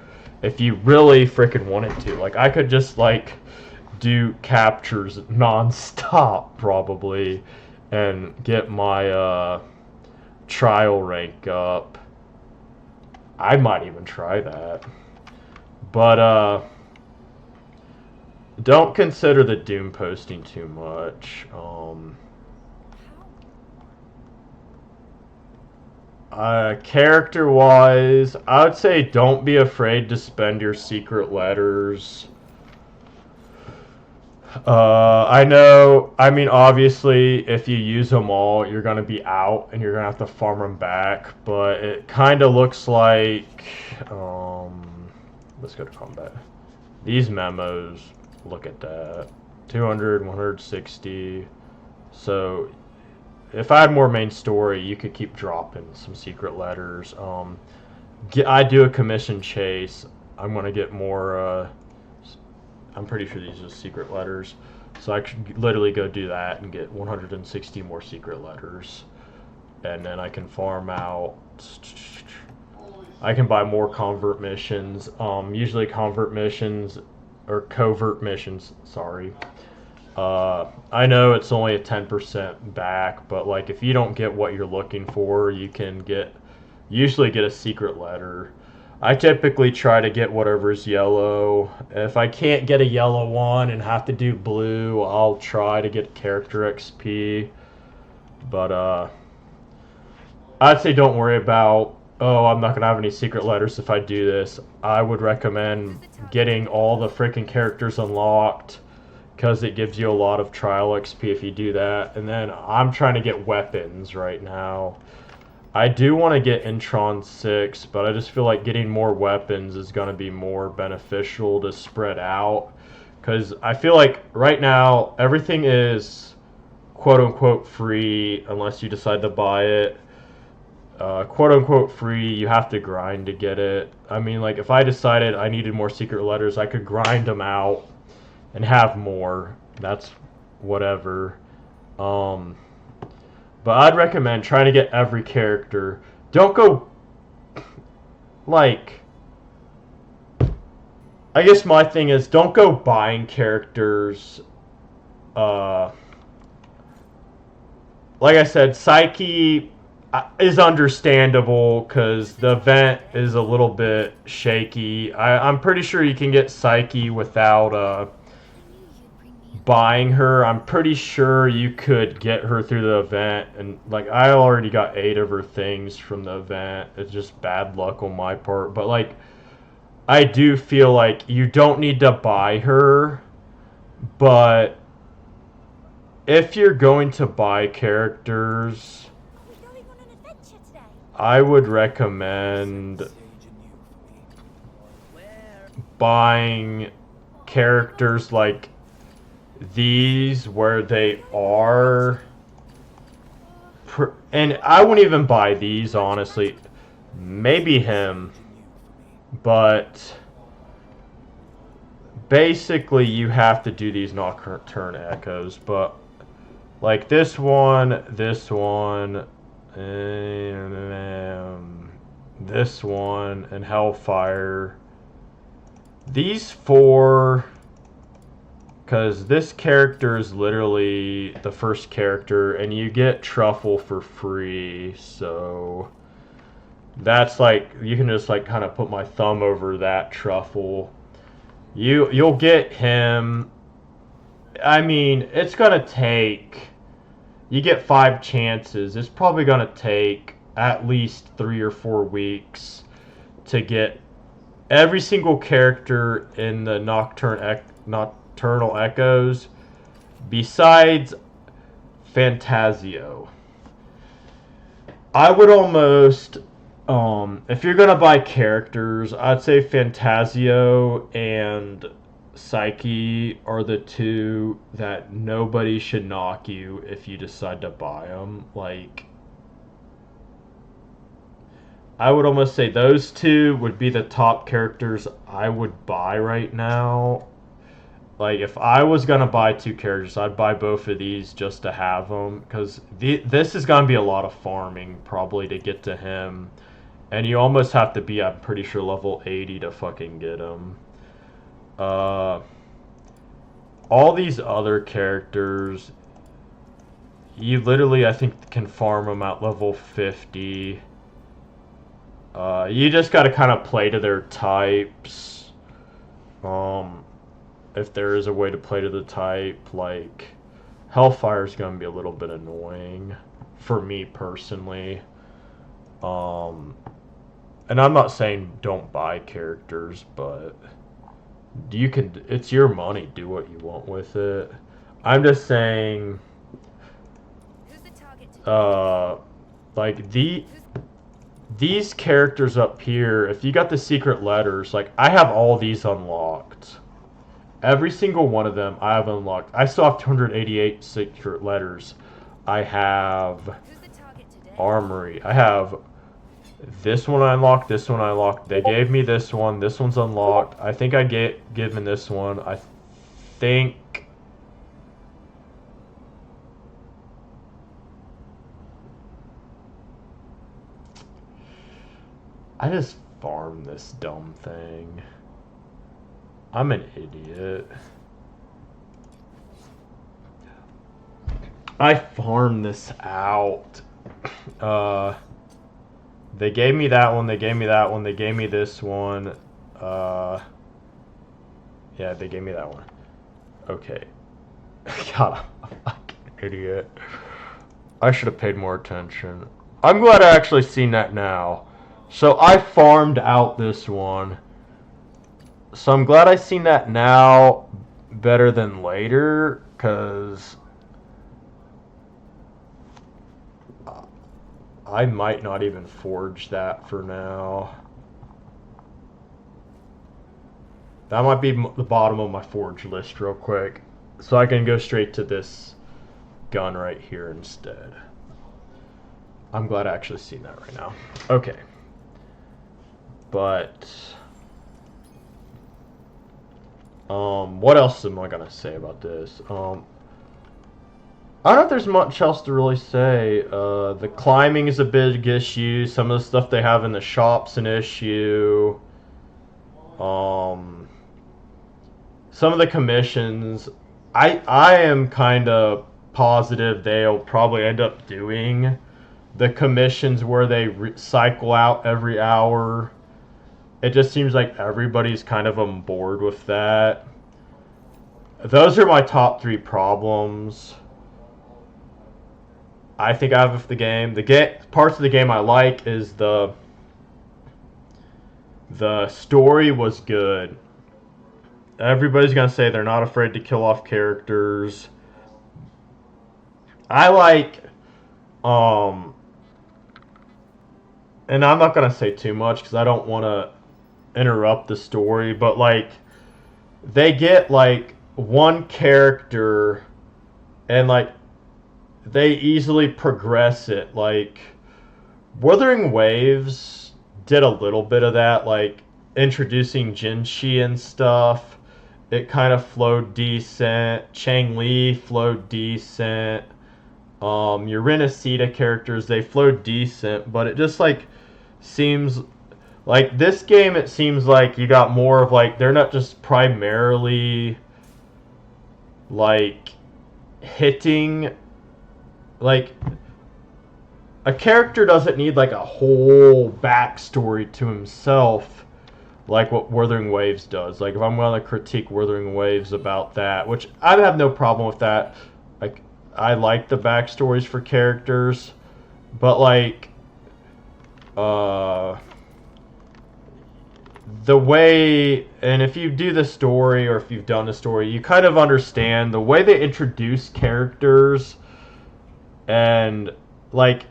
if you really freaking wanted to. Like, I could just, like, do captures non-stop, probably, and get my, trial rank up. I might even try that. But, don't consider the Doom posting too much. Character-wise, I would say don't be afraid to spend your secret letters. I know, I mean, obviously, if you use them all, you're going to be out, and you're going to have to farm them back, but it kind of looks like, let's go to combat. These memos, look at that, 200, 160, so if I had more main story, you could keep dropping some secret letters. I do a commission chase. I'm going to get more, I'm pretty sure these are secret letters. So I could literally go do that and get 160 more secret letters. And then I can farm out. I can buy more convert missions. Usually convert missions, or covert missions, sorry. I know it's only a 10% back, but like if you don't get what you're looking for, you can usually get a secret letter. I typically try to get whatever's yellow. If I can't get a yellow one and have to do blue, I'll try to get character XP. But I'd say don't worry about oh, I'm not gonna have any secret letters if I do this, I would recommend getting all the freaking characters unlocked, because it gives you a lot of trial XP if you do that. And then I'm trying to get weapons right now. I do want to get Intron 6, but I just feel like getting more weapons is going to be more beneficial to spread out. Because I feel like right now everything is quote-unquote free unless you decide to buy it. Quote-unquote free, you have to grind to get it. I mean, like, if I decided I needed more secret letters, I could grind them out and have more. That's whatever. But I'd recommend trying to get every character. Don't go, like, I guess my thing is, don't go buying characters. Like I said, Psyche is understandable because the event is a little bit shaky. I'm pretty sure you can get Psyche without buying her. I'm pretty sure you could get her through the event, and like I already got 8 of her things from the event. It's just bad luck on my part, but like I do feel like you don't need to buy her, but if you're going to buy characters, I would recommend buying characters like these where they are and I wouldn't even buy these, honestly. Maybe him, but basically you have to do these nocturne echoes. But like this one, and this one, and Hellfire, these 4, because this character is literally the first character, and you get Truffle for free, so that's like, you can just like kind of put my thumb over that Truffle. You'll get him. I mean, it's gonna take, you get 5 chances. It's probably gonna take at least 3 or 4 weeks to get every single character in the Nocturnal Echoes besides Fantasio. I would almost, if you're gonna buy characters, I'd say Fantasio and Psyche are the 2 that nobody should knock you if you decide to buy them. Like, I would almost say those 2 would be the top characters I would buy right now. Like, if I was gonna buy 2 characters, I'd buy both of these just to have them, because this is gonna be a lot of farming probably to get to him, and you almost have to be, I'm pretty sure, level 80 to fucking get him. All these other characters, you literally, I think, can farm them at level 50. You just gotta kind of play to their types. If there is a way to play to the type, like Hellfire's gonna be a little bit annoying for me personally. And I'm not saying don't buy characters, but you can, it's your money, do what you want with it. I'm just saying, like these characters up here, if you got the secret letters, like I have all these unlocked. Every single one of them I have unlocked. I still have 288 secret letters. I have Armory. I have this one I unlocked, this one I unlocked. They gave me this one. This one's unlocked. I think I get given this one. I think I just farmed this dumb thing. I'm an idiot. I farmed this out. They gave me that one, they gave me that one, they gave me this one. Yeah, they gave me that one. Okay. God, I'm a fucking idiot. I should have paid more attention. I'm glad I actually seen that now. So I farmed out this one. So I'm glad I seen that now better than later, because I might not even forge that for now. That might be the bottom of my forge list real quick. So I can go straight to this gun right here instead. I'm glad I actually seen that right now. Okay. But what else am I gonna say about this? I don't know if there's much else to really say. The climbing is a big issue. Some of the stuff they have in the shop's an issue. Some of the commissions, I am kind of positive they'll probably end up doing the commissions where they cycle out every hour. It just seems like everybody's kind of on board with that. Those are my top 3 problems I think I have with the game. Parts of the game I like is the story was good. Everybody's gonna say they're not afraid to kill off characters. I like, and I'm not gonna say too much because I don't want to interrupt the story, but like, they get like one character, and like, they easily progress it. Like, Wuthering Waves did a little bit of that, like introducing Jinshi and stuff. It kind of flowed decent. Chang Li flowed decent. Your Renesita characters, they flowed decent, but it just like seems like this game, it seems like you got more of like, they're not just primarily like hitting, like a character doesn't need like a whole backstory to himself like what Wuthering Waves does. Like, if I'm going to critique Wuthering Waves about that, which I have no problem with that. Like, I like the backstories for characters, but like, the way, and if you do the story or if you've done the story, you kind of understand the way they introduce characters, and like,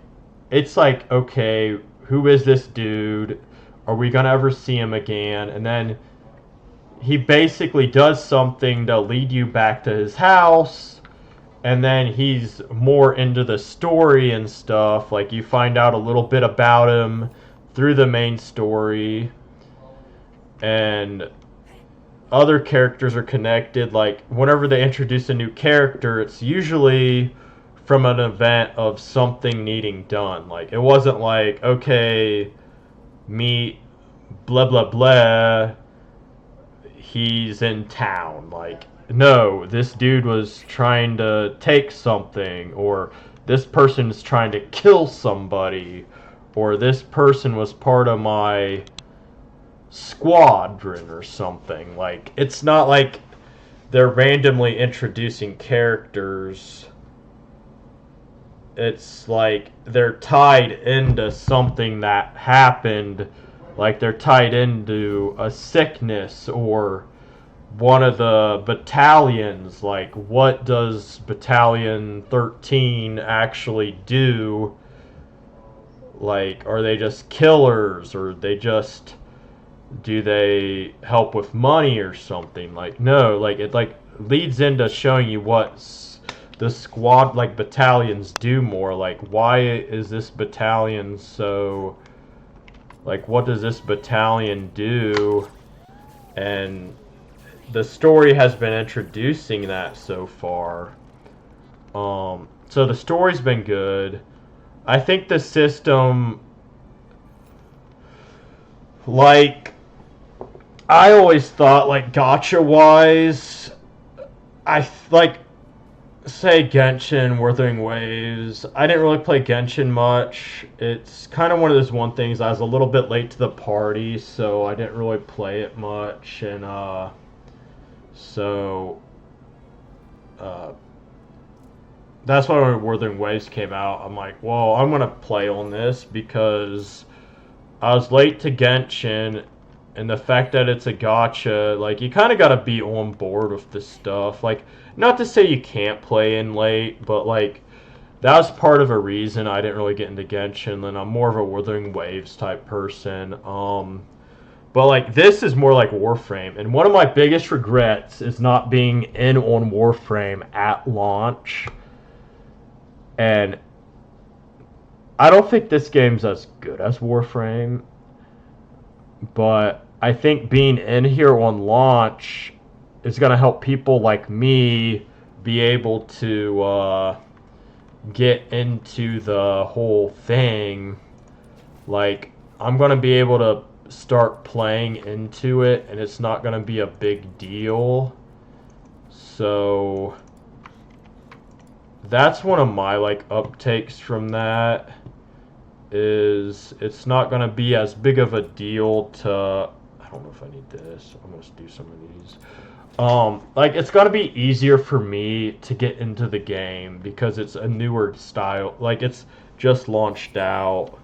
it's like, okay, who is this dude? Are we gonna ever see him again? And then he basically does something to lead you back to his house, and then he's more into the story and stuff. Like, you find out a little bit about him through the main story, and other characters are connected. Like, whenever they introduce a new character, it's usually from an event of something needing done. Like, it wasn't like, okay, meet blah blah blah, he's in town. Like, no, this dude was trying to take something, or this person is trying to kill somebody, or this person was part of my squadron or something. Like, it's not like they're randomly introducing characters. It's like they're tied into something that happened. Like, they're tied into a sickness or one of the battalions. Like, what does Battalion 13 actually do? Like, are they just killers, or do they help with money or something? Like, no, like, it like leads into showing you what the squad, like, battalions do more. Like, why is this battalion so, like, what does this battalion do? And the story has been introducing that so far. So the story's been good. I think the system, like, I always thought, like, gacha wise, like, say Genshin, Wuthering Waves. I didn't really play Genshin much. It's kind of one of those one things. I was a little bit late to the party, so I didn't really play it much. And so that's why when Wuthering Waves came out, I'm like, well, I'm gonna play on this because I was late to Genshin, and the fact that it's a gacha, like, you kind of gotta be on board with this stuff. Like, not to say you can't play in late, but, like, that was part of a reason I didn't really get into Genshin, and I'm more of a Wuthering Waves type person. But, like, this is more like Warframe, and one of my biggest regrets is not being in on Warframe at launch. And I don't think this game's as good as Warframe, but I think being in here on launch is going to help people like me be able to get into the whole thing. Like, I'm going to be able to start playing into it, and it's not going to be a big deal. So that's one of my, like, uptakes from that, is it's not going to be as big of a deal to... I don't know if I need this. I'm going to do some of these. Like, it's going to be easier for me to get into the game because it's a newer style. Like, it's just launched out.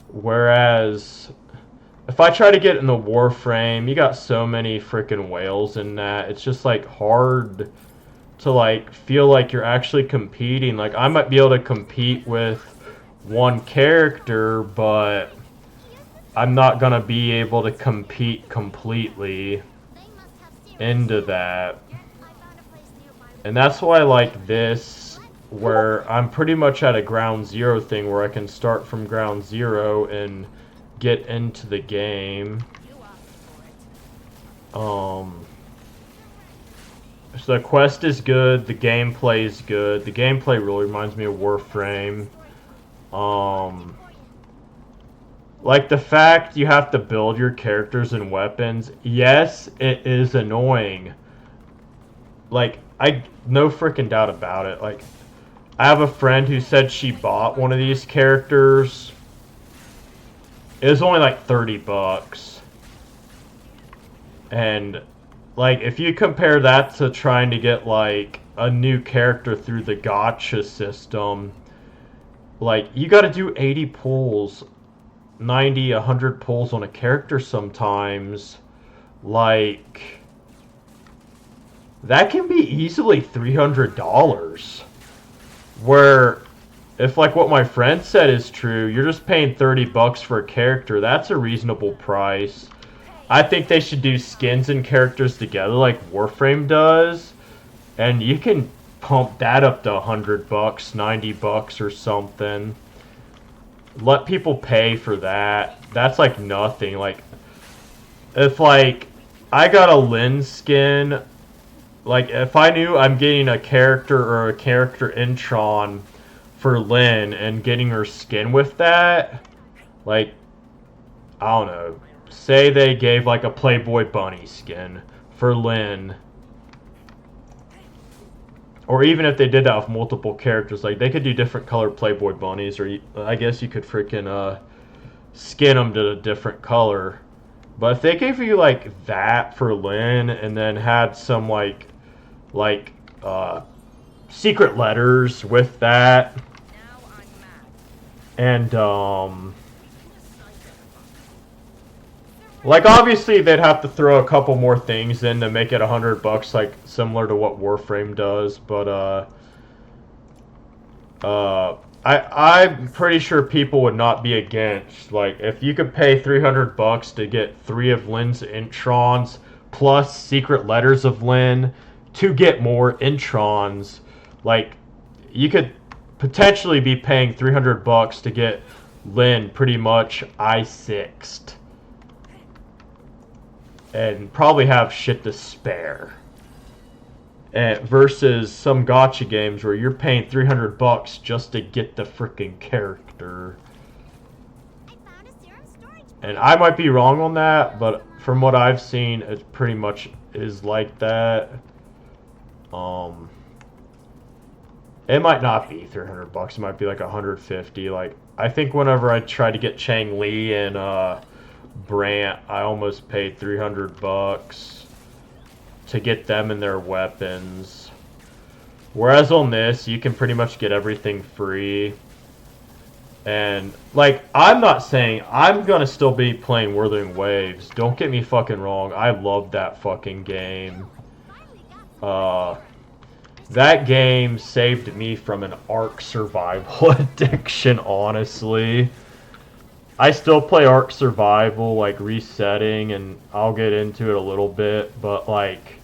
Whereas, if I try to get in the Warframe, you got so many freaking whales in that. It's just, like, hard to, like, feel like you're actually competing. Like, I might be able to compete with one character, but I'm not gonna be able to compete completely into that. And that's why I like this, where I'm pretty much at a ground zero thing where I can start from ground zero and get into the game. So the quest is good, the gameplay is good. The gameplay really reminds me of Warframe. Like, the fact you have to build your characters and weapons, yes, it is annoying. Like, no freaking doubt about it. Like, I have a friend who said she bought one of these characters. It was only like $30. And, like, if you compare that to trying to get, like, a new character through the gacha system, like, you gotta do 80 pulls, 90, 100 pulls on a character sometimes. Like, that can be easily $300. Where, if, like, what my friend said is true, you're just paying $30 for a character, that's a reasonable price. I think they should do skins and characters together like Warframe does, and you can pump that up to $100, $90 or something. Let people pay for that. That's like nothing. Like, if, like, I got a Lyn skin, like, if I knew I'm getting a character or a character intron for Lyn and getting her skin with that, like, I don't know, say they gave, like, a Playboy Bunny skin for Lyn, or even if they did that with multiple characters, like, they could do different colored Playboy Bunnies, or I guess you could freaking skin them to a different color. But if they gave you, like, that for Lyn, and then had some, like secret letters with that, and, like, obviously they'd have to throw a couple more things in to make it $100, like, similar to what Warframe does, but, I'm pretty sure people would not be against, like, if you could pay $300 to get 3 of Lyn's introns, plus secret letters of Lyn, to get more introns, like, you could potentially be paying $300 to get Lyn pretty much I6'd. And probably have shit to spare. Versus some gacha games where you're paying $300 just to get the freaking character. And I might be wrong on that, but from what I've seen, it pretty much is like that. It might not be $300. It might be like $150. Like, I think whenever I tried to get Chang Li and Brant, I almost paid $300 to get them and their weapons. Whereas on this, you can pretty much get everything free. And, like, I'm not saying I'm gonna still be playing Wuthering Waves. Don't get me fucking wrong. I love that fucking game. That game saved me from an Ark survival addiction, honestly. I still play Ark Survival, like, resetting, and I'll get into it a little bit, but, like,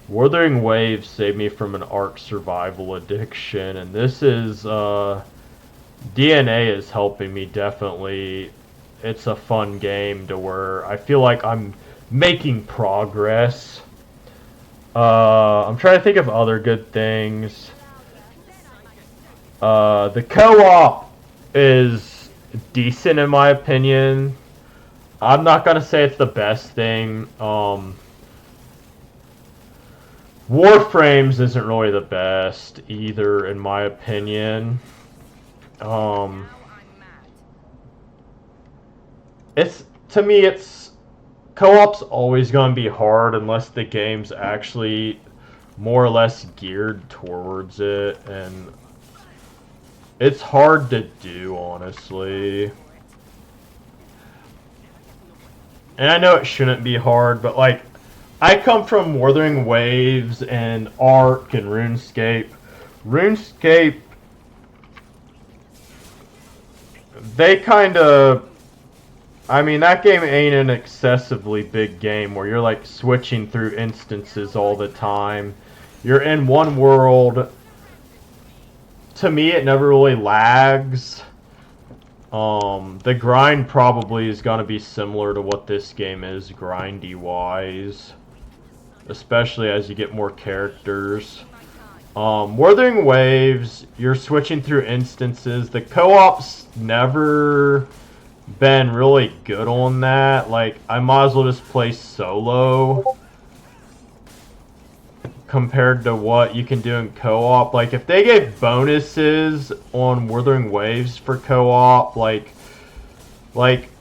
Wuthering Waves saved me from an Ark survival addiction, and this is, DNA is helping me, definitely. It's a fun game to where I feel like I'm making progress. I'm trying to think of other good things. The co-op is decent in my opinion. I'm not gonna say it's the best thing. Warframes isn't really the best either, in my opinion. It's, to me, it's co-op's always gonna be hard unless the game's actually more or less geared towards it, and it's hard to do, honestly. And I know it shouldn't be hard, but, like, I come from Wuthering Waves and Ark and RuneScape. RuneScape, they kind of, I mean, that game ain't an excessively big game where you're, like, switching through instances all the time. You're in one world. To me, it never really lags. The grind probably is going to be similar to what this game is, grindy-wise. Especially as you get more characters. Wuthering Waves, you're switching through instances. The co-op's never been really good on that. Like, I might as well just play solo compared to what you can do in co-op. Like, if they gave bonuses on Wuthering Waves for co-op, like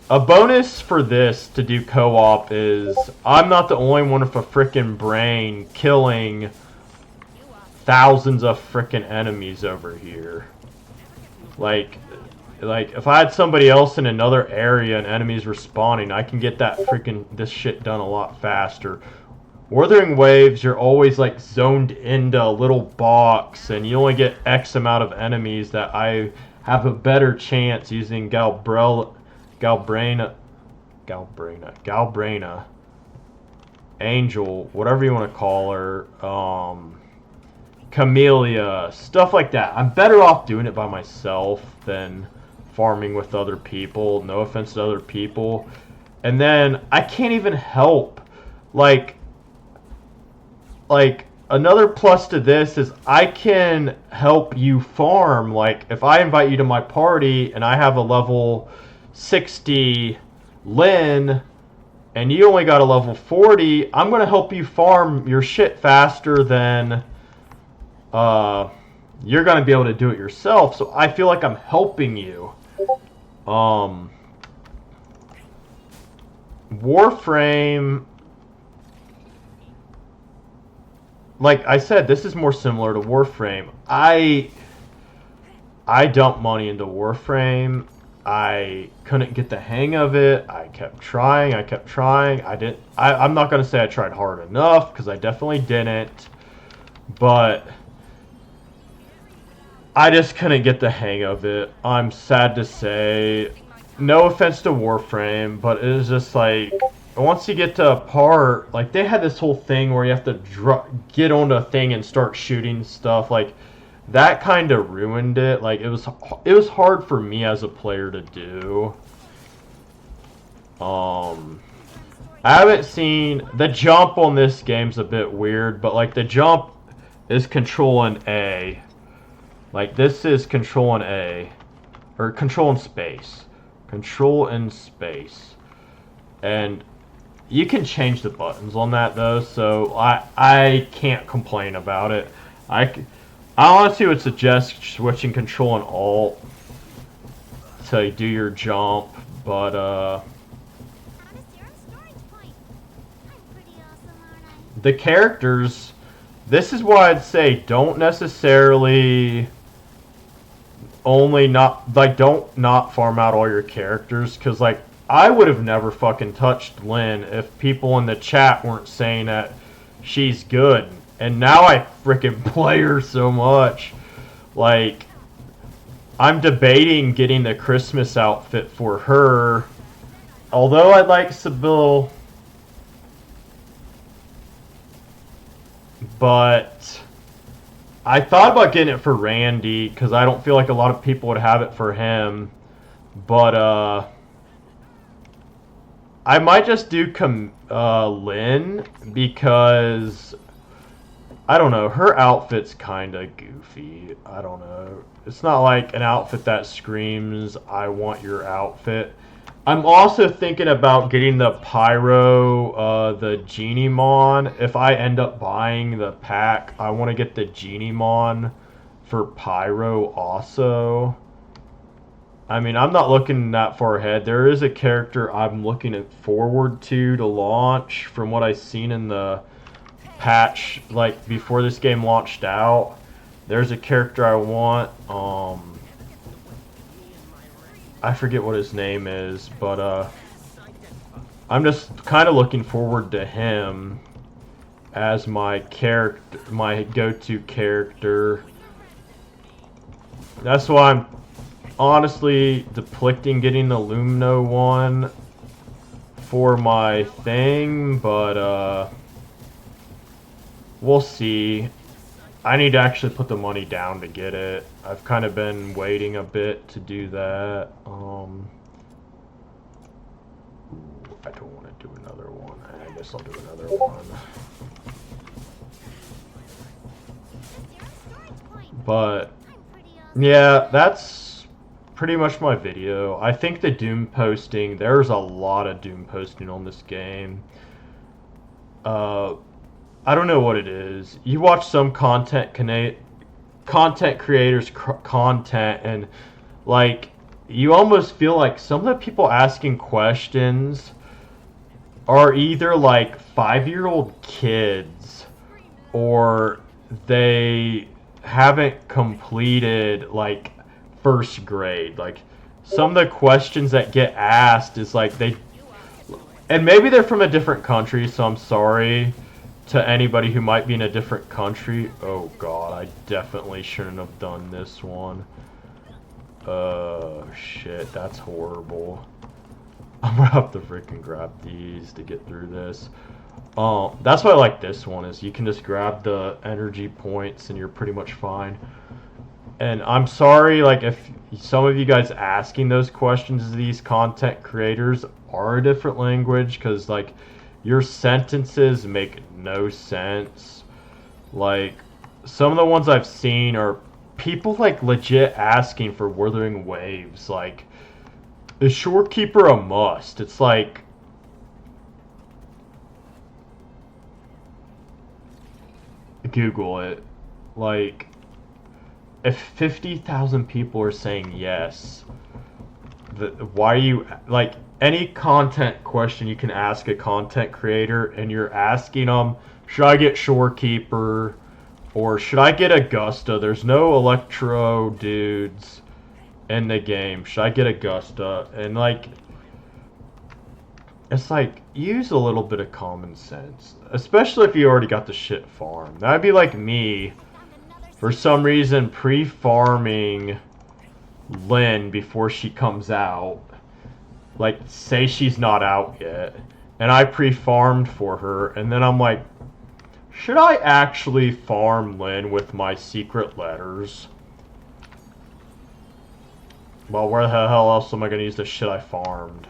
a bonus for this to do co-op is I'm not the only one with a frickin' brain killing thousands of frickin' enemies over here. Like if I had somebody else in another area and enemies were spawning, I can get this shit done a lot faster. Wuthering Waves, you're always, like, zoned into a little box, and you only get X amount of enemies that I have a better chance using Galbrena, Angel, whatever you want to call her, Camellia, stuff like that. I'm better off doing it by myself than farming with other people. No offense to other people. And then I can't even help. Like another plus to this is I can help you farm. Like, if I invite you to my party and I have a level 60 Lynn and you only got a level 40, I'm going to help you farm your shit faster than you're going to be able to do it yourself. So I feel like I'm helping you. Warframe, like I said, this is more similar to Warframe. I dumped money into Warframe. I couldn't get the hang of it. I kept trying. I'm not going to say I tried hard enough, because I definitely didn't. But I just couldn't get the hang of it. I'm sad to say. No offense to Warframe, but it was just like, once you get to a part, like, they had this whole thing where you have to get onto a thing and start shooting stuff. Like, that kind of ruined it. Like, it was hard for me as a player to do. I haven't seen the jump on this game's a bit weird, but, like, the jump is Control and A. Like, this is Control and A, or Control and Space. Control and Space. And you can change the buttons on that, though, so I can't complain about it. I honestly would suggest switching Control and Alt to do your jump, but the characters, this is why I'd say don't necessarily only not like don't not farm out all your characters, because like I would have never fucking touched Lynn if people in the chat weren't saying that she's good, and now I freaking play her so much. Like, I'm debating getting the Christmas outfit for her, although I like Sybil, but I thought about getting it for Randy because I don't feel like a lot of people would have it for him. But I might just do Lynn because I don't know, her outfit's kind of goofy. I don't know. It's not like an outfit that screams, I want your outfit. I'm also thinking about getting the Pyro, the Genie Mon. If I end up buying the pack, I want to get the Genie Mon for Pyro also. I mean, I'm not looking that far ahead. There is a character I'm looking forward to launch from what I've seen in the patch, like before this game launched out. There's a character I want. I forget what his name is, but I'm just kind of looking forward to him as my character, my go-to character. That's why I'm honestly depicting getting the Lumino one for my thing, but we'll see. I need to actually put the money down to get it. I've kind of been waiting a bit to do that. Ooh, I don't want to do another one. I guess I'll do another one. But yeah, that's pretty much my video. I think the Doom posting, there's a lot of Doom posting on this game. I don't know what it is. You watch some content creators' content, and like you almost feel like some of the people asking questions are either like 5-year-old kids or they haven't completed like first grade. Like some of the questions that get asked is like and maybe they're from a different country, so I'm sorry to anybody who might be in a different country. Oh god, I definitely shouldn't have done this one. Shit, that's horrible. I'm gonna have to freaking grab these to get through this. That's why I like this one, is you can just grab the energy points and you're pretty much fine. And I'm sorry, like, if some of you guys asking those questions to these content creators are a different language, because like your sentences make no sense. Like, some of the ones I've seen are people like legit asking for Wuthering Waves. Like, is Shorekeeper a must? It's like, Google it. Like, if 50,000 people are saying yes, why are you, like, any content question you can ask a content creator, and you're asking them, should I get Shorekeeper or should I get Augusta? There's no Electro dudes in the game. Should I get Augusta? And like, it's like, use a little bit of common sense, especially if you already got the shit farmed. That'd be like me, for some reason, pre-farming Lynn before she comes out. Like, say she's not out yet, and I pre-farmed for her, and then I'm like, should I actually farm Lynn with my secret letters? Well, where the hell else am I gonna use the shit I farmed?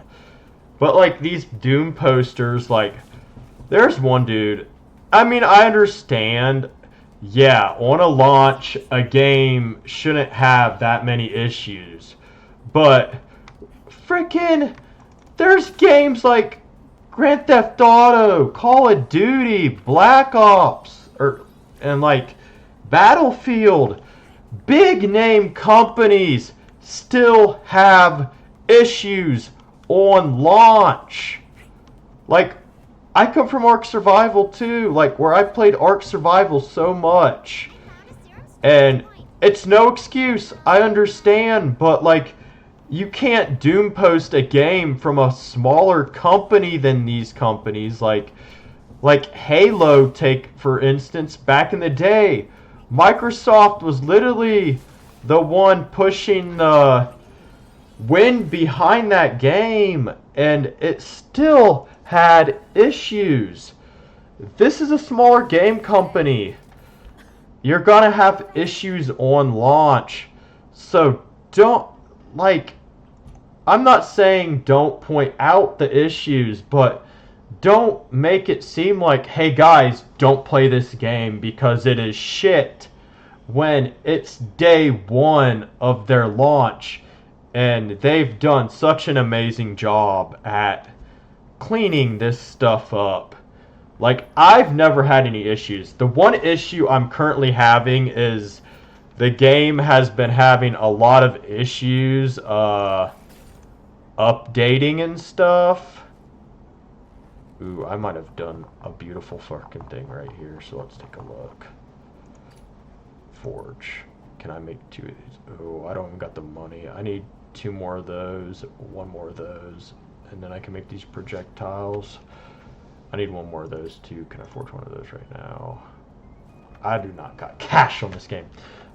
But like, these Doom posters, like, there's one dude, I mean, I understand, yeah, on a launch, a game shouldn't have that many issues, but freaking, there's games like Grand Theft Auto, Call of Duty, Black Ops, and like Battlefield. Big name companies still have issues on launch. Like, I come from Ark Survival too, like where I played Ark Survival so much, and it's no excuse. I understand, but like, you can't doom post a game from a smaller company than these companies. Like Halo, take for instance, back in the day, Microsoft was literally the one pushing the wind behind that game, and it still had issues. This is a smaller game company. You're gonna have issues on launch. So don't, like, I'm not saying don't point out the issues, but don't make it seem like, hey guys, don't play this game because it is shit when it's day one of their launch and they've done such an amazing job at cleaning this stuff up. Like, I've never had any issues. The one issue I'm currently having is the game has been having a lot of issues updating and stuff. Ooh, I might have done a beautiful fucking thing right here, so let's take a look. Forge. Can I make 2 of these? Oh, I don't even got the money. I need 2 more of those, 1 more of those, and then I can make these projectiles. I need 1 more of those too. Can I forge 1 of those right now? I do not got cash on this game.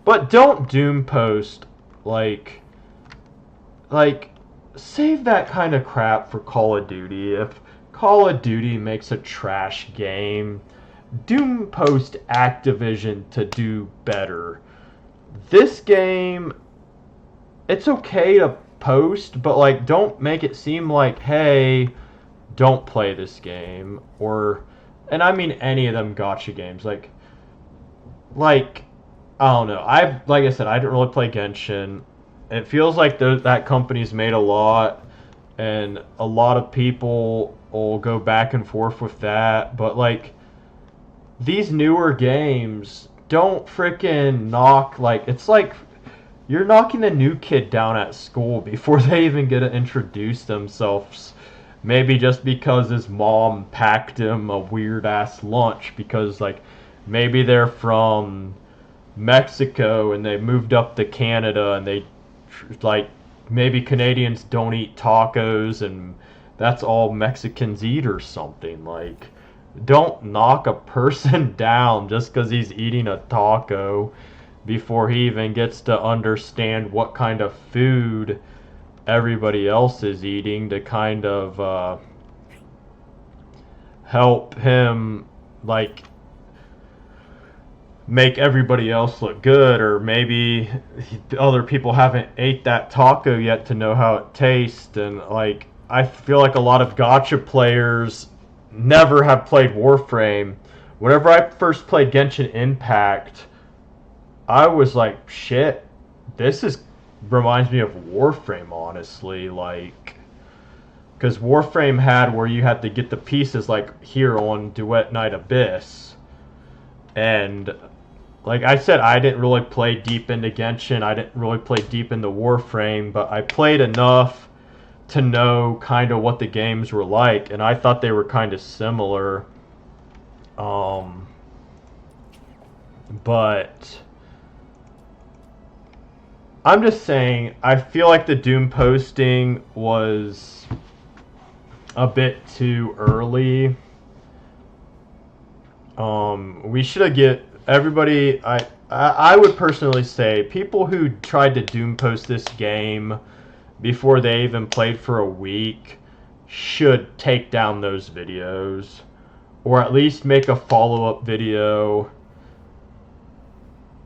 But don't doom post, like, save that kind of crap for Call of Duty. If Call of Duty makes a trash game, doom post Activision to do better. This game, it's okay to post, but like, don't make it seem like, hey, don't play this game. Or, and I mean any of them gacha games, like I don't know. Like I said, I didn't really play Genshin. It feels like that company's made a lot, and a lot of people will go back and forth with that. But like, these newer games, don't freaking knock, like, it's like you're knocking the new kid down at school before they even get to introduce themselves. Maybe just because his mom packed him a weird ass lunch because, like, maybe they're from Mexico and they moved up to Canada and they, like, maybe Canadians don't eat tacos and that's all Mexicans eat or something. Like, don't knock a person down just because he's eating a taco before he even gets to understand what kind of food everybody else is eating to kind of help him, like, make everybody else look good. Or maybe other people haven't ate that taco yet to know how it tastes. And like, I feel like a lot of gacha players never have played Warframe. Whenever I first played Genshin Impact, I was like, shit, this reminds me of Warframe, honestly. Like, because Warframe had where you had to get the pieces, like here on Duet Night Abyss. And like I said, I didn't really play deep into Genshin. I didn't really play deep into Warframe, but I played enough to know kind of what the games were like, and I thought they were kind of similar. But I'm just saying, I feel like the Doom posting was a bit too early. We should have get everybody. I would personally say people who tried to Doom post this game before they even played for a week should take down those videos, or at least make a follow-up video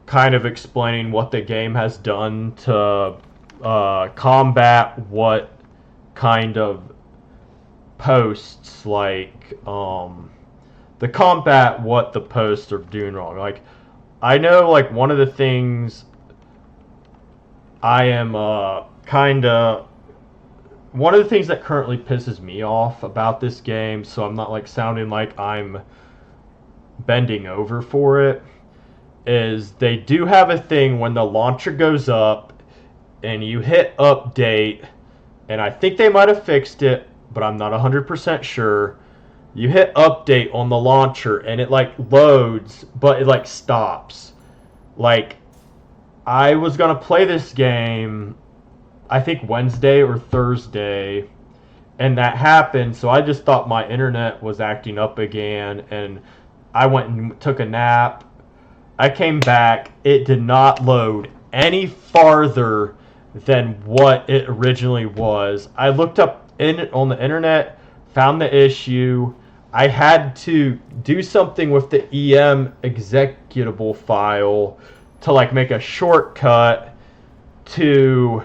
kind of explaining what the game has done to combat what kind of posts, like the combat what the posts are doing wrong. Like, I know, like, one of the things I am one of the things that currently pisses me off about this game, so I'm not like sounding like I'm bending over for it, is they do have a thing when the launcher goes up and you hit update, and I think they might have fixed it, but I'm not 100% sure. You hit update on the launcher and it like loads, but it like stops. Like, I was gonna play this game, I think Wednesday or Thursday, and that happened. So I just thought my internet was acting up again, and I went and took a nap. I came back. It did not load any farther than what it originally was. I looked up on the internet, found the issue. I had to do something with the EM executable file to like make a shortcut to,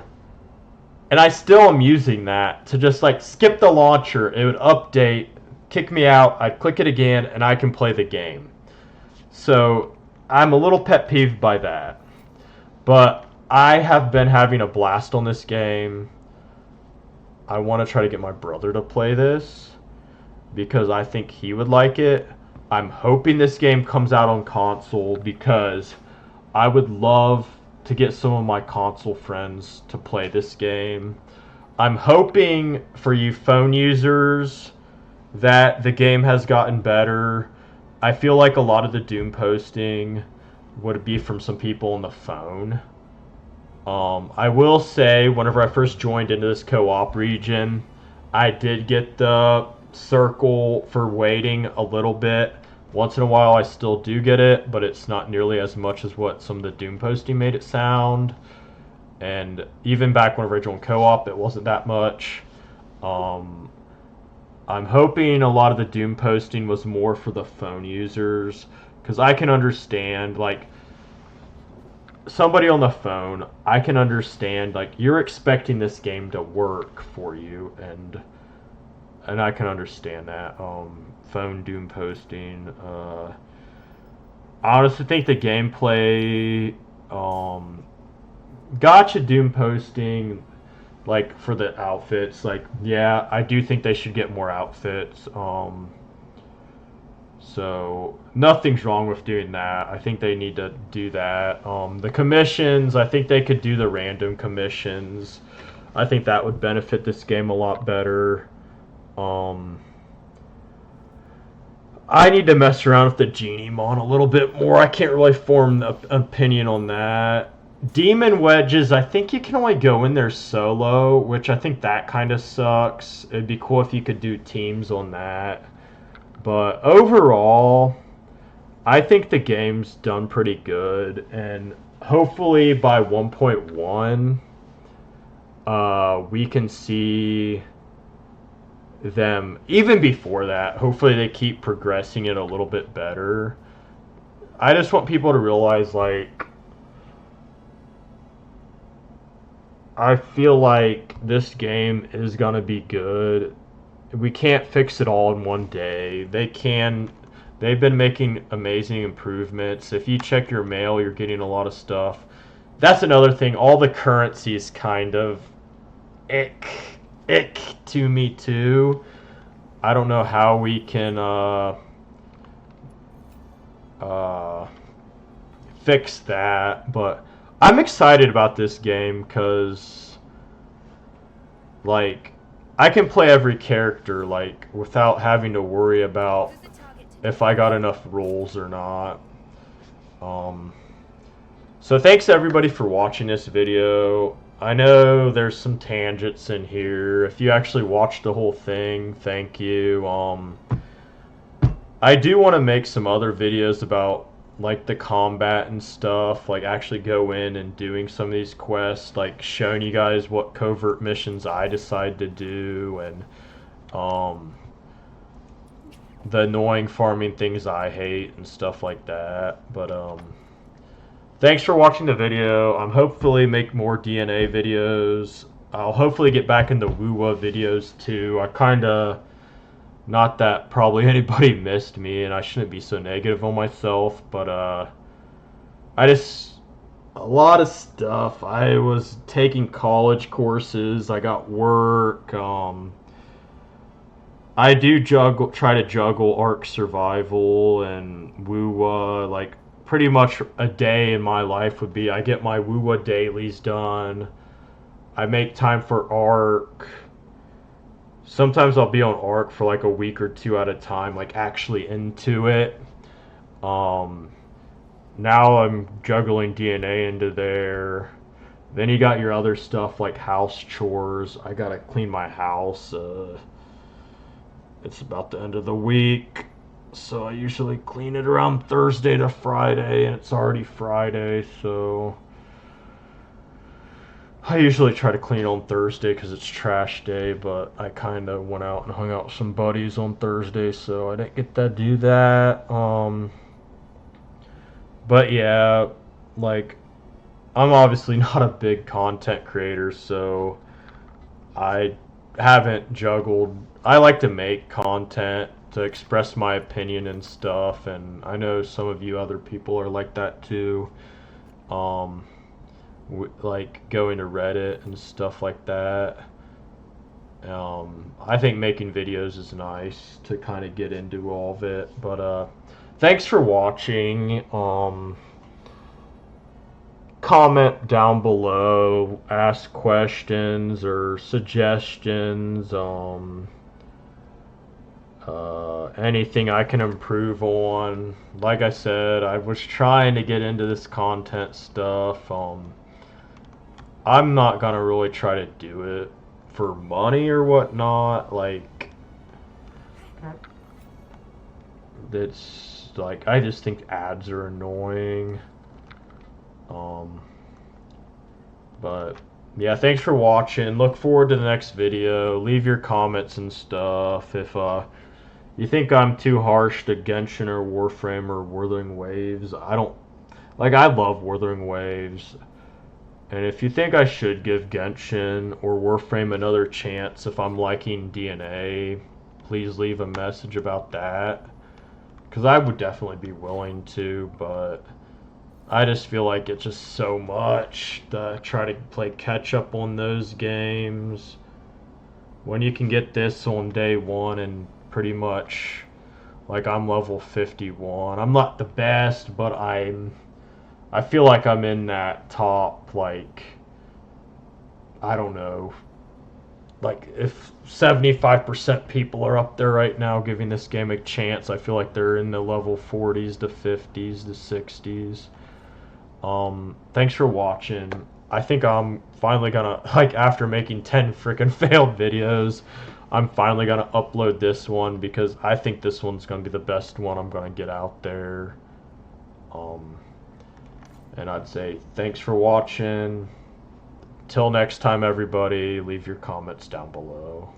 and I still am using that to just like skip the launcher. It would update, kick me out. I'd click it again, and I can play the game. So I'm a little pet peeved by that. But I have been having a blast on this game. I want to try to get my brother to play this because I think he would like it. I'm hoping this game comes out on console because I would love to get some of my console friends to play this game. I'm hoping for you phone users that the game has gotten better. I feel like a lot of the Doom posting would be from some people on the phone. I will say, whenever I first joined into this co-op region, I did get the circle for waiting a little bit. Once in a while I still do get it, but it's not nearly as much as what some of the Doom posting made it sound. And even back whenever I joined co-op, it wasn't that much. I'm hoping a lot of the Doom posting was more for the phone users, because I can understand, like, somebody on the phone, I can understand, like, you're expecting this game to work for you, and I can understand that. Phone Doom posting. I honestly think the gameplay, gotcha Doom posting, like for the outfits, like yeah, I do think they should get more outfits. So nothing's wrong with doing that. I think they need to do that. The commissions, I think they could do the random commissions. I think that would benefit this game a lot better. I need to mess around with the Genie Mon a little bit more. I can't really form an opinion on that. Demon Wedges, I think you can only go in there solo, which I think that kind of sucks. It'd be cool if you could do teams on that. But overall, I think the game's done pretty good, and hopefully by 1.1, we can see them, even before that, hopefully they keep progressing it a little bit better. I just want people to realize, like, I feel like this game is gonna be good. We can't fix it all in one day. They've been making amazing improvements. If you check your mail, you're getting a lot of stuff. That's another thing. All the currency is kind of ick to me too. I don't know how we can fix that, but I'm excited about this game because, like, I can play every character, like, without having to worry about if I got enough rolls or not. So thanks everybody for watching this video. I know there's some tangents in here. If you actually watched the whole thing, thank you. I do want to make some other videos about, like, the combat and stuff, like actually go in and doing some of these quests, like showing you guys what covert missions I decide to do, and the annoying farming things I hate and stuff like that. But thanks for watching the video. I'm hopefully make more DNA videos. I'll hopefully get back into TatoWuwa videos too. I kinda, not that probably anybody missed me, and I shouldn't be so negative on myself, but I just, a lot of stuff. I was taking college courses, I got work, I do try to juggle Ark Survival and TatoWuwa, like pretty much a day in my life would be I get my TatoWuwa dailies done, I make time for Ark. Sometimes I'll be on Ark for like a week or two at a time, like actually into it. now I'm juggling DNA into there. Then you got your other stuff like house chores. I gotta clean my house. It's about the end of the week, so I usually clean it around Thursday to Friday, and it's already Friday, so I usually try to clean on Thursday because it's trash day, but I kind of went out and hung out with some buddies on Thursday, so I didn't get to do that. But yeah, like, I'm obviously not a big content creator, so I haven't juggled. I like to make content to express my opinion and stuff, and I know some of you other people are like that too. Um, like going to Reddit and stuff like that. I think making videos is nice to kind of get into all of it. But thanks for watching. Comment down below, ask questions or suggestions. Anything I can improve on. Like I said, I was trying to get into this content stuff. I'm not gonna really try to do it for money or whatnot. Like, it's like I just think ads are annoying. Um, but yeah, thanks for watching. Look forward to the next video. Leave your comments and stuff. If you think I'm too harsh to Genshin or Warframe or Wuthering Waves, I don't like. I love Wuthering Waves. And if you think I should give Genshin or Warframe another chance if I'm liking DNA, please leave a message about that. Because I would definitely be willing to, but I just feel like it's just so much to try to play catch up on those games. When you can get this on day one and pretty much, like, I'm level 51. I'm not the best, but I feel like I'm in that top, like, I don't know, like, if 75% people are up there right now giving this game a chance, I feel like they're in the level 40s to 50s to 60s. Thanks for watching. I think I'm finally gonna, like, after making 10 freaking failed videos, I'm finally gonna upload this one because I think this one's gonna be the best one I'm gonna get out there. And I'd say thanks for watching. Till next time, everybody, leave your comments down below.